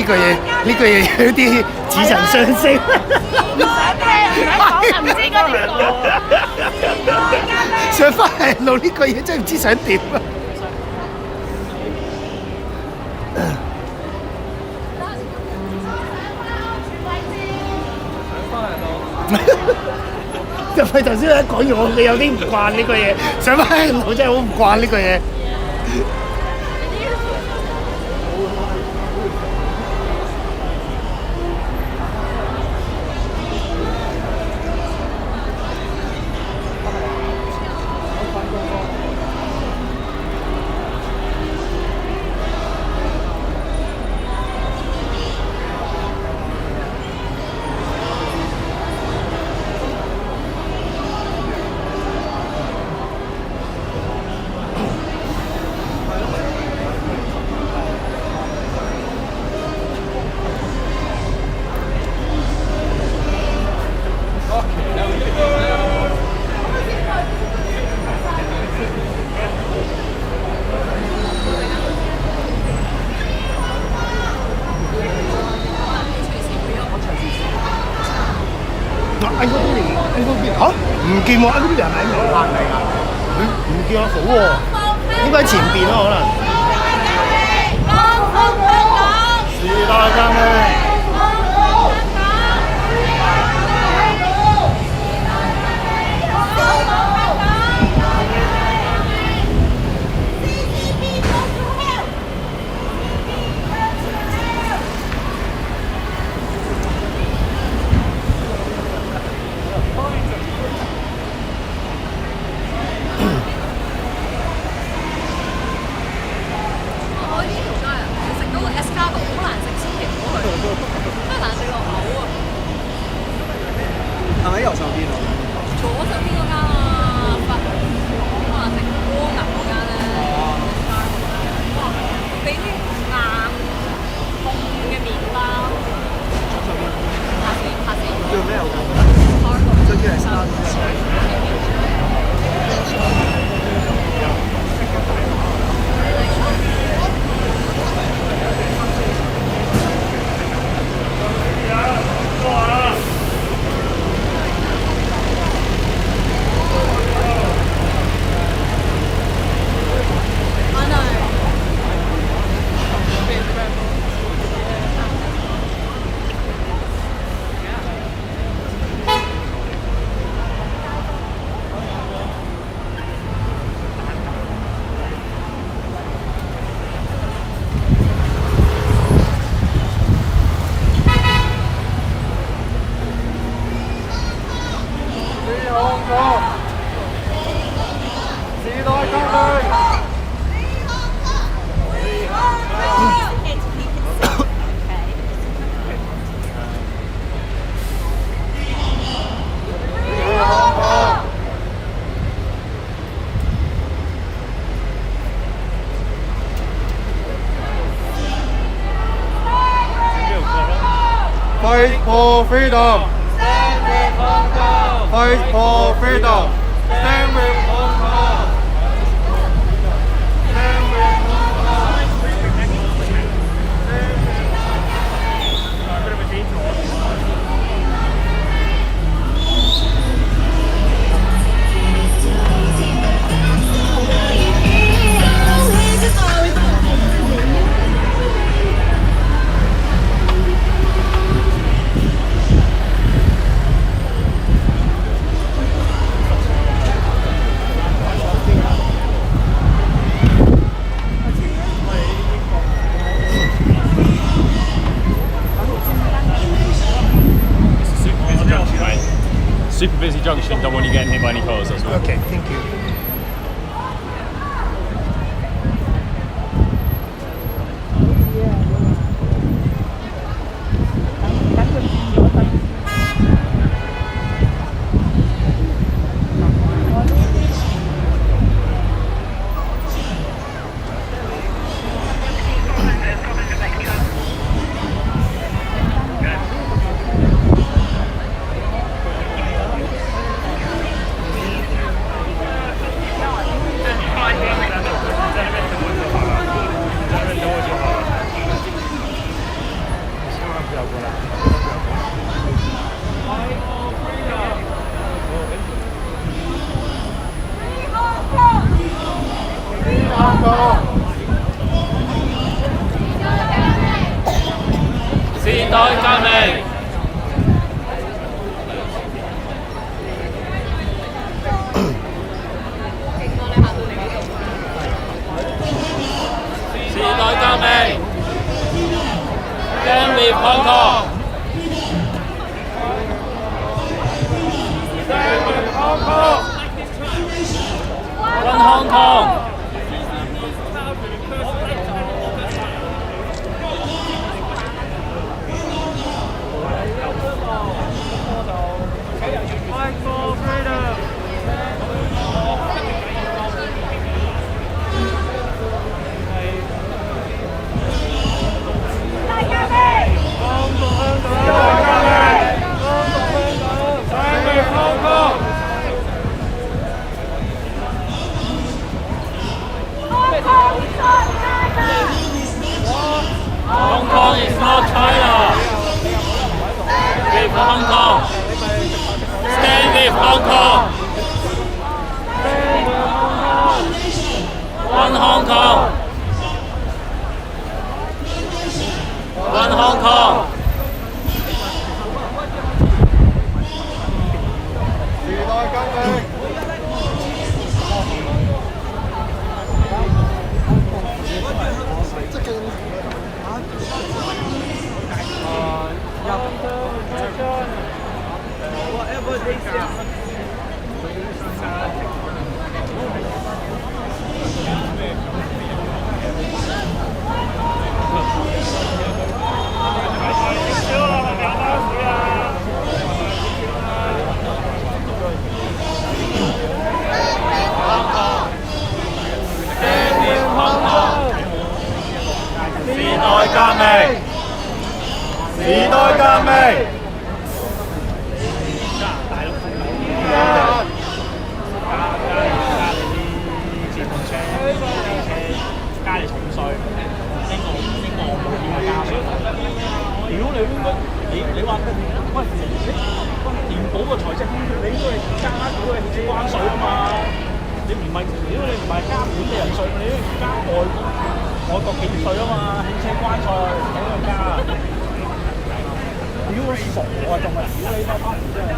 句嘢有啲似曾相識。唔想聽，唔想講就唔知該點講。上翻嚟路呢句嘢真係唔知想點啊！就係頭先講完，我有啲唔慣呢句嘢，上翻嚟路真係好唔慣呢句嘢。唔見喎，呢邊係咪無限嚟㗎？唔見我好喎，應該喺前邊咯，可能。時代革命。係咪右手邊啊？左手邊嗰間啊，我話食蝸牛嗰間咧，哇！俾啲硬烘嘅麵包，嚇死！叫咩牛筋？即係叫係沙Fight for freedom. Stand with Hong Kong. Fight for freedom. Stand with Hong Kong. Stand with Hong Kong. Super busy junction, don't want you getting hit by any cars, that's all. Okay, thank you. Hong Kong. One Hong Kong. One Hong Kong. 時代革命。時代革命。加你重稅，呢個我冇點解加稅？屌你話喂填補個財政空缺，你應該係加嗰個汽車關稅啊嘛！你唔係屌你唔係加本地人稅，你應該加外國企業稅啊嘛！汽車關稅喺度加，屌你傻啊！仲係屌你媽媽真係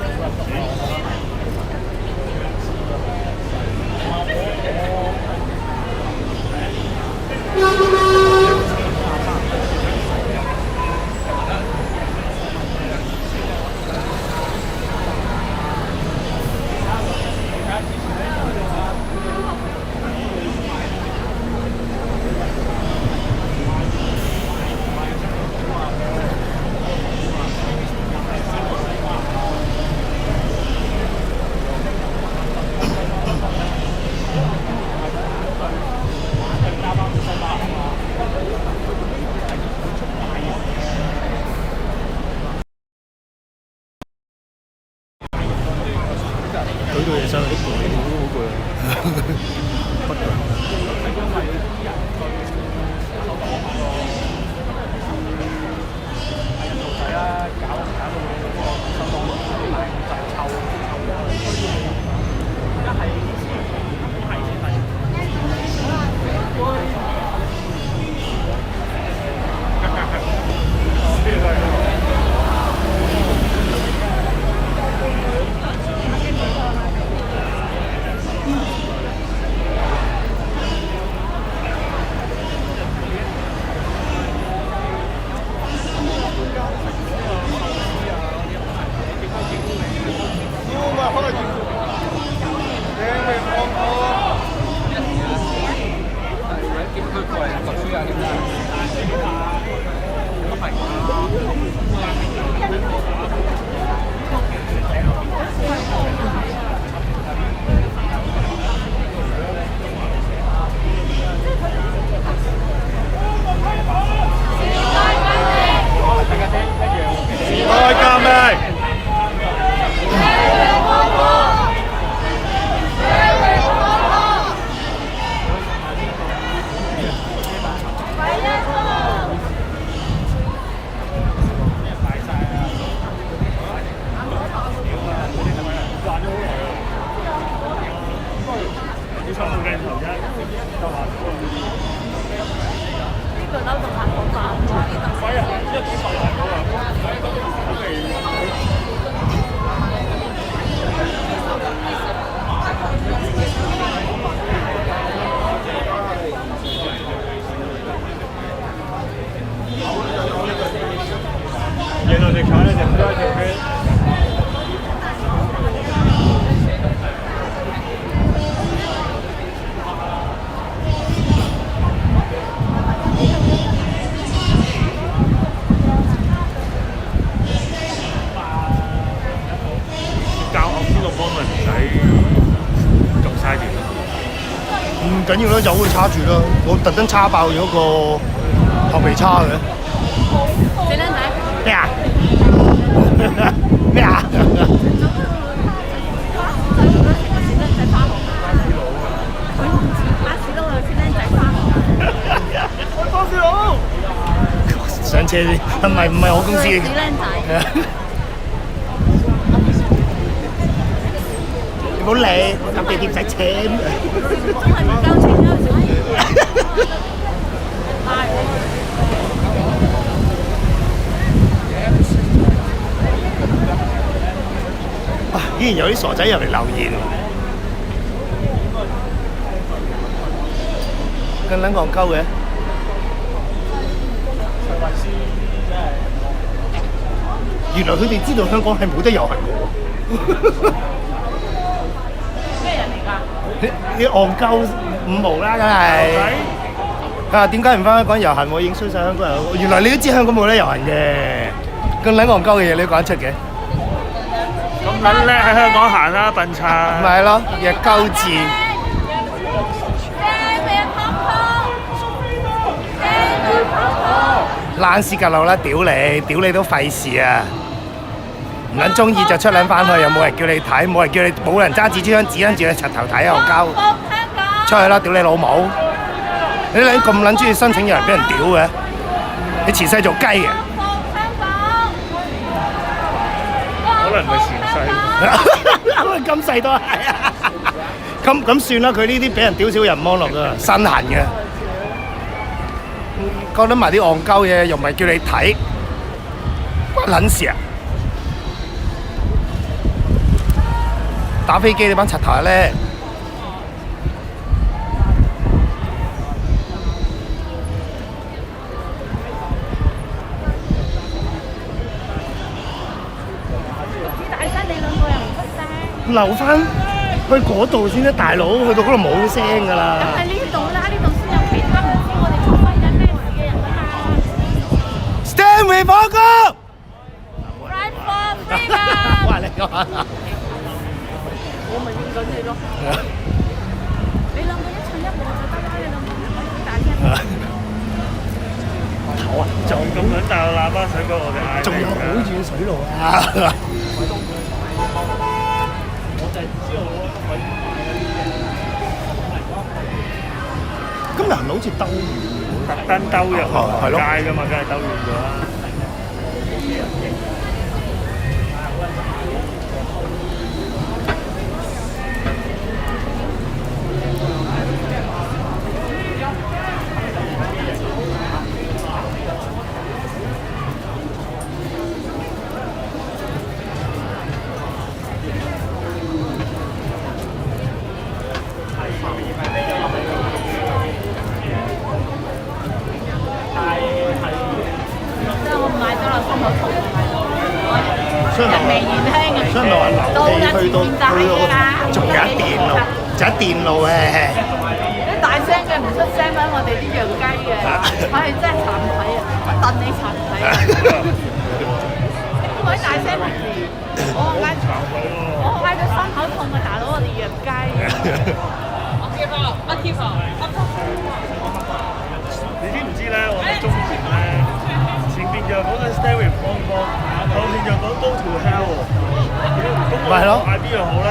舉到嘢上嚟，好攰啊！不攰。唔緊要啦，有佢叉住啦。我特登叉爆咗個後備叉嘅。死靚仔！咩啊？咩啊？上車先，唔係我公司嘅。死靚仔！好理，我搭地鐵唔使錢。真係唔夠錢啊！哇！依然有啲傻仔入嚟留言，咁撚戇鳩嘅。原來佢哋知道香港係冇得遊行嘅喎。咩人嚟㗎？你戇鳩五毛啦，梗係。佢話點解唔翻香港遊行？我已經衰晒香港人。原來你都知香港冇得遊行嘅，咁撚戇鳩嘅嘢你都講得出嘅。咁撚叻喺香港行啦，笨柒。咪係咯，日鳩字。爛屎格路啦！屌你都費事啊！唔撚中意就出撚翻去，又冇人叫你睇，冇人揸紙張紙跟住你柒頭睇啊！戇鳩，出去啦！屌你老母！你撚咁撚中意申請有人俾人屌嘅，你前世做雞嘅。可能唔係前世。今世都係啊！咁算啦，佢呢啲俾人屌少人安樂㗎，身痕嘅。覺得埋啲戇鳩嘢，又唔係叫你睇，關撚事啊！打飛機你班柒頭咧，大聲你兩個又唔出聲。留翻去嗰度先啦，大佬，去到嗰度冇聲㗎啦。咁喺呢度啦，呢度先有其他唔知我哋出揮緊咩事嘅人啊嘛。Stand with 我哥。Right for freedom。哇！你講。我咪應緊你咯。你兩個一唱一和就得啦，你兩個唔可以大聲。好啊，仲咁撚大個喇叭想講我哋嗌。仲有好遠水路啊！我就係知道我今日好似兜遠，特登兜入係咯街㗎嘛，梗係兜遠咗啦。所以咪話留氣去到仲有一電路，就一電路嘅。啲大聲嘅唔出聲啦，我哋啲洋雞嘅，唉真係殘體啊，燉你殘體啊！呢位大聲平時，我嗌到心口痛啊，大佬我哋洋雞。我 keep 你知唔知咧？我哋中前咧，前邊就講緊 Stay with Hong Kong， 後面就講 Go to Hell 喎。咁咪係咯，嗌邊樣好咧？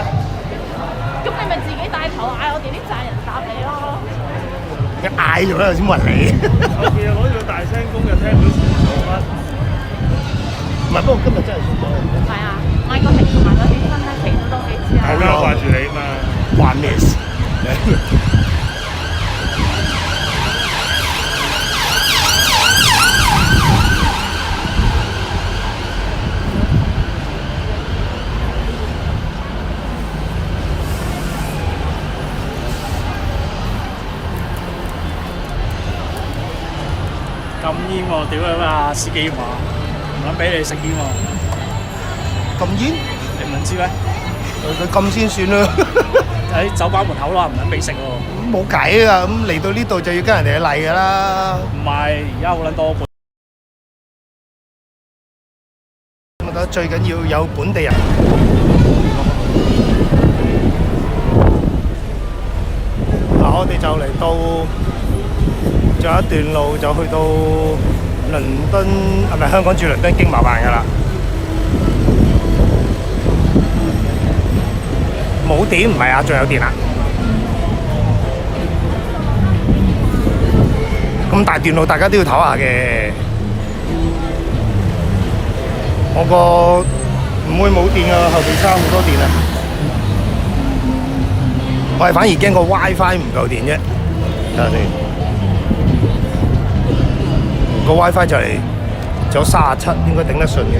咁你咪自己帶頭嗌我哋啲債人答你咯。你嗌咗啦，先冇人理。後邊又攞住個大聲公，又聽唔到前面講乜。唔係，不過今日真係算多。係啊，買個平同埋嗰啲新一期都幾支啊。係啦，掛住你嘛。關咩事？禁煙喎，屌你啊！司機話唔肯俾你食煙喎。禁煙？你唔知咩？佢禁先算啦。喺酒吧門口啦，唔肯俾食喎。冇計啊！咁嚟到呢度就要跟人哋嘅例㗎啦。唔係，而家好撚多。我覺得最緊要有本地人。嗱，我哋就嚟到，仲有一段路就去到倫敦，係咪香港駐倫敦經貿辦㗎啦？冇電唔係啊，仲有電啊！咁大段路，大家都要唞下嘅。我個唔會冇電㗎，後邊差好多電啊！我係反而驚個 WiFi 唔夠電啫。睇下先，個 WiFi 就嚟仲有37，應該頂得順嘅。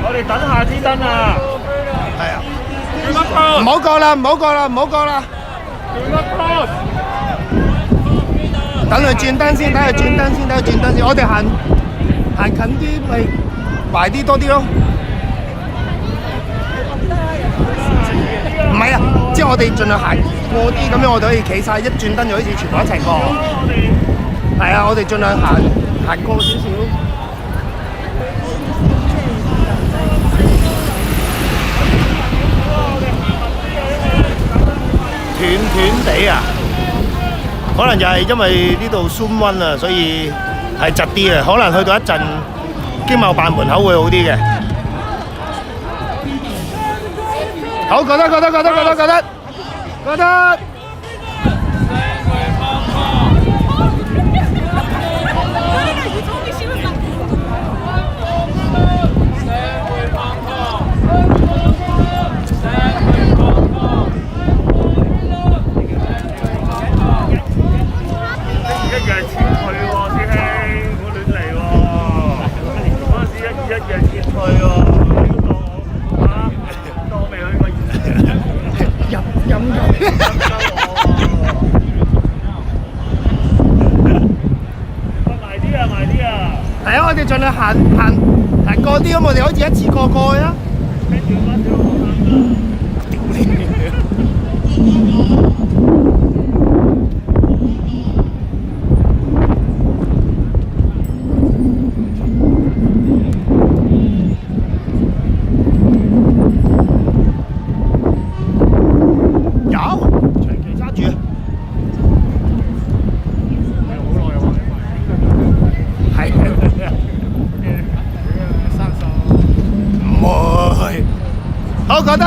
我哋等下支燈啊！係啊，唔好過啦，唔好過啦，唔好過啦！等佢轉燈先，等佢轉燈先，等佢轉燈先。我哋行近啲，咪埋啲多啲咯。唔係啊，即係我哋盡量行過啲，咁樣我哋可以企晒，一轉燈就好似全部一齊過。係啊，我哋盡量行過少少。斷斷地啊，可能就係因為呢度 Zoom 1啊，所以係窒啲嘅。可能去到一陣經貿辦門口會好啲嘅。好，覺得。係啊，我哋盡量行過啲，咁我哋好似一次過去啊！有，長期揸住啊！我覺得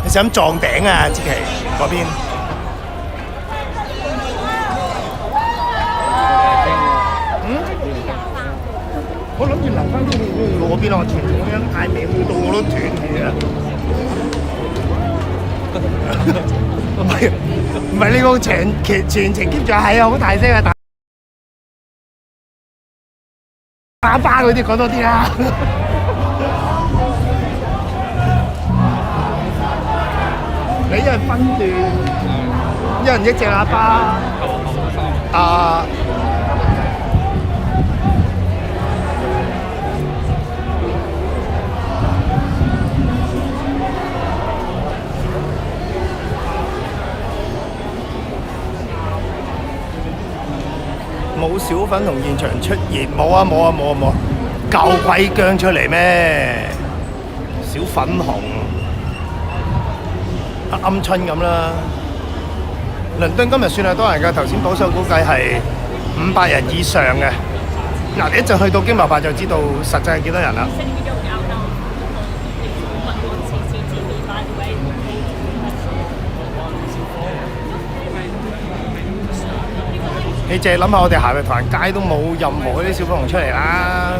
你想撞頂啊？志奇嗰邊我諗住留翻嗰邊我斷咁樣嗌名到我都斷氣啊！唔係你個全程 keep 住係啊，好大聲啊！打喇叭嗰啲講多啲啦。你一人分段，一人一隻喇叭。啊！冇小粉同現場出現，冇啊，夠鬼姜出嚟咩？小粉紅，鵪鶉咁啦。倫敦今日算係多人㗎，頭先保守估計係500人以上嘅。嗱，你一陣去到經貿辦就知道實際係幾多人啦。你淨係諗下，我哋行去唐人街都冇任何嗰啲小粉紅出嚟啦。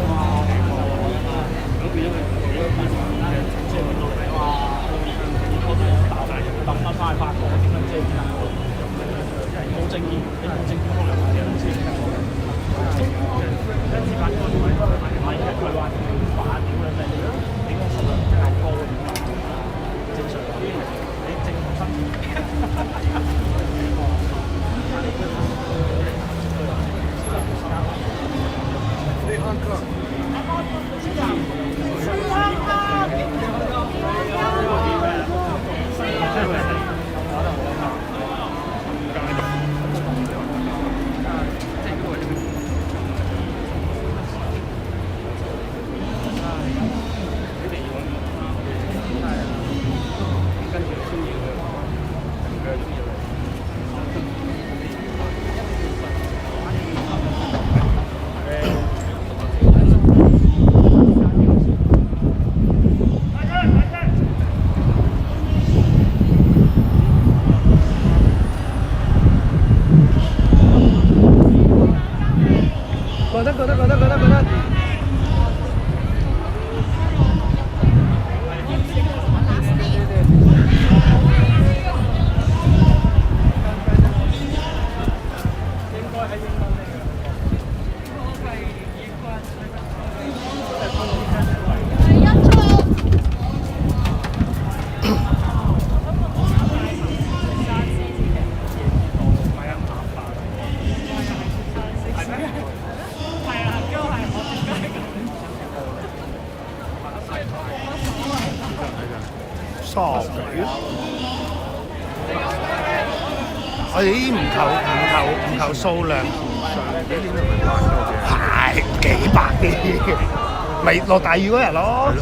覺得。我哋呢啲唔求數量，係幾百啲，咪落大雨嗰日咯。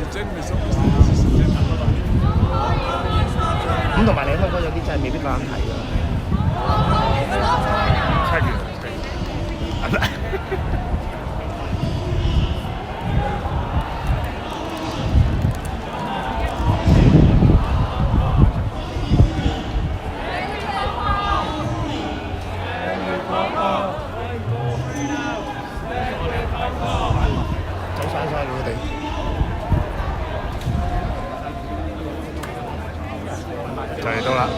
咁同埋你香港有啲真係未必夠膽睇㗎。7月。就嚟到啦，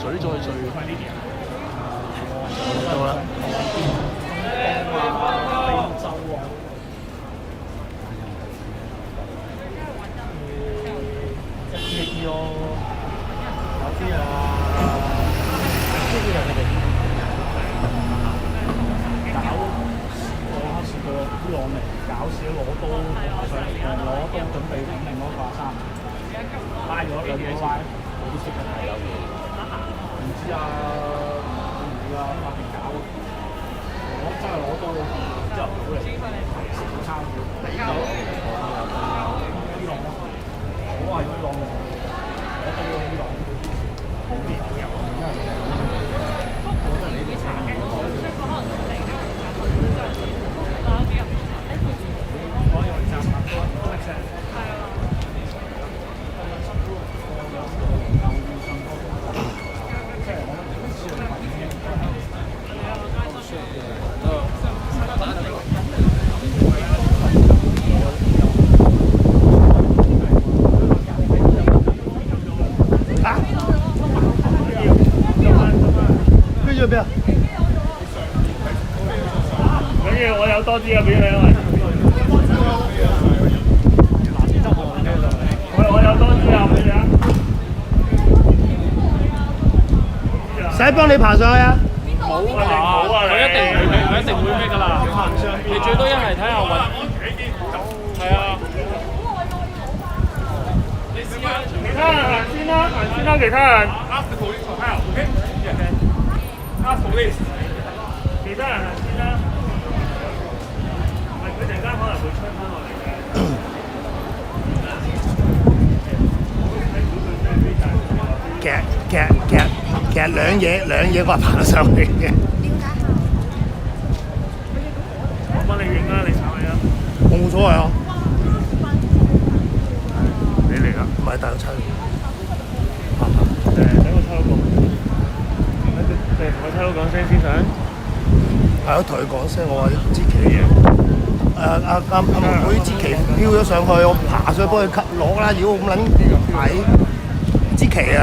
水再聚快啲到啦。啲咯，有啲啊，呢啲係佢哋搞，我試過啲浪嚟搞少攞刀準備揾另外一把衫，拉咗兩嘢拉。啲識得睇有嘢，唔知啊，唔會啊，發電搞，我真係攞刀之後攞嚟食早餐，你就伊朗咯，我係伊朗，我對伊朗好年好油，我覺得你啲產嘅，我以為集合係啊。邊啊？緊要我有多啲嘅俾你啊！我有多啲啊！俾你啊！使幫你爬上去啊！冇啊！佢一定會咩㗎啦？你最多一係睇下運。係啊！其他人行先啦，其他人。Ask police， 其他人行先啦，佢陣間可能會出翻落嚟嘅。其實兩嘢我係爬得上去嘅。我幫你影啦，你上去啊！我冇所謂啊。你嚟啦，唔係大佬抽。等我抽一個。同我抽講聲先生，係咯，同佢講聲，我話支旗嘅嘢，阿妹支旗飄咗上去，我爬上去幫佢攞啦。如果咁撚矮支旗啊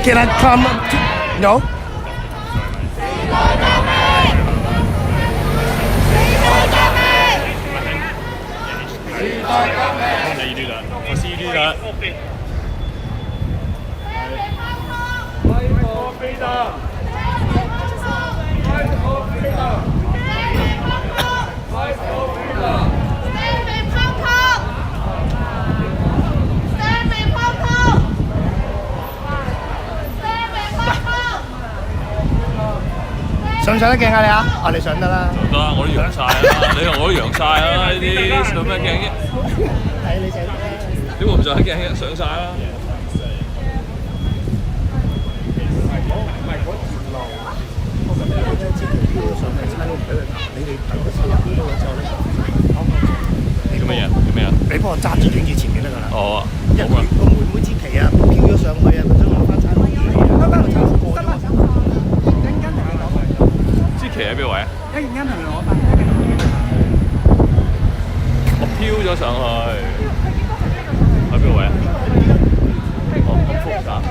！Can I come? No. 我試啲啦。上唔上得鏡啊你啊？你上得啦。上得啦，我都揚晒啦，你同我都揚晒啦，呢啲上咩鏡啫？係你上得啦。點會唔上鏡啫？上晒啦。唔係嗰條路，我覺得你哋之前飆咗上去，差佬唔俾佢行，你哋等佢車入飆咗之後咧，你做乜嘢？做咩啊？你幫我揸住影住前面得㗎啦。哦。因為個妹妹支旗啊，飆咗上去。喺邊個位啊？哦，咁複雜。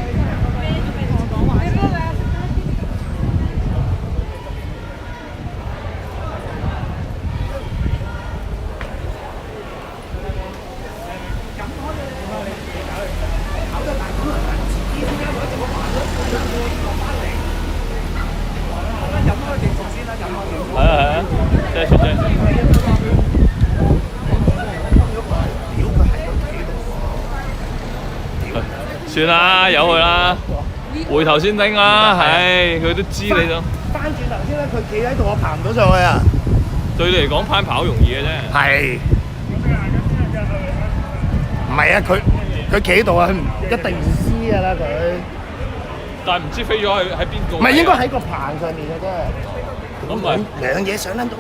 係啊，即係出聲。算啦，由佢啦，回頭先頂啦，唉，佢都知你咗。翻轉頭先咧，佢企喺度，我爬唔到上去啊！對你嚟講攀爬好容易嘅啫。係。唔係啊，佢企喺度啊，佢一定唔知㗎啦佢。但係唔知飛咗喺邊個？唔係應該喺個棚上面嘅啫。咁咪兩嘢上得到。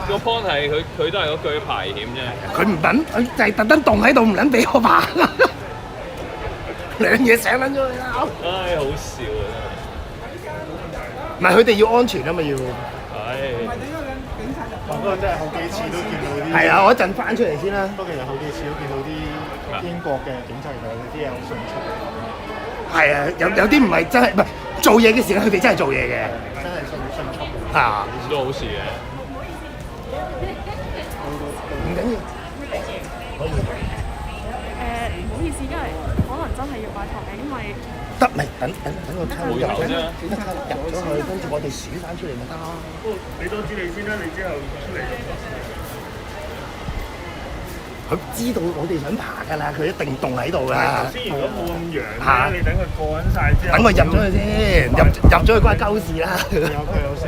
個 point 係佢都係嗰句排險啫。佢唔等，佢就係特登棟喺度，唔撚俾我爬。兩嘢上撚咗去啦！唉，好笑啊！唔係佢哋要安全啊嘛要。係。不過真係好幾次都見到啲。係啊，我一陣翻出嚟先啦。不過其實好幾次都見到啲英國嘅警察其實有啲嘢好迅速。係啊，有啲唔係真係唔係做嘢嘅時間，佢哋真係做嘢嘅。真係迅速。啊，都好事嘅。唔緊要。可以。唔好意思，因為可能真係要拜託嘅，因為得咪等個卡入咗去，跟住我哋數翻出嚟咪得咯。你多知你先啦，你之後出嚟。佢知道我哋想爬㗎啦，佢一定棟喺度㗎。頭先如果冇咁揚咧，你等佢過緊晒之後，等佢入咗去先，入咗去關鳩事啦。有聲。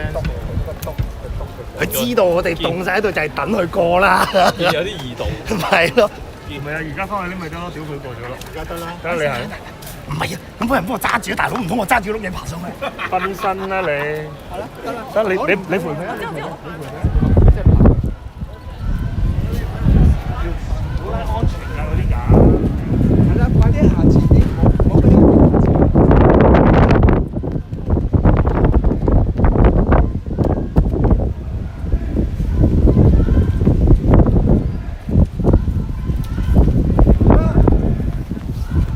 佢知道我哋棟晒喺度，就係等佢過啦。有啲異動。係咯。唔係啊，而家翻去你咪得咯，小佢過咗咯。而家得啦。得你係。唔係啊，咁幫人幫我揸住，大佬唔通我揸住碌嘢爬上去？分身啦你。係啦，得啦。得你陪佢啊！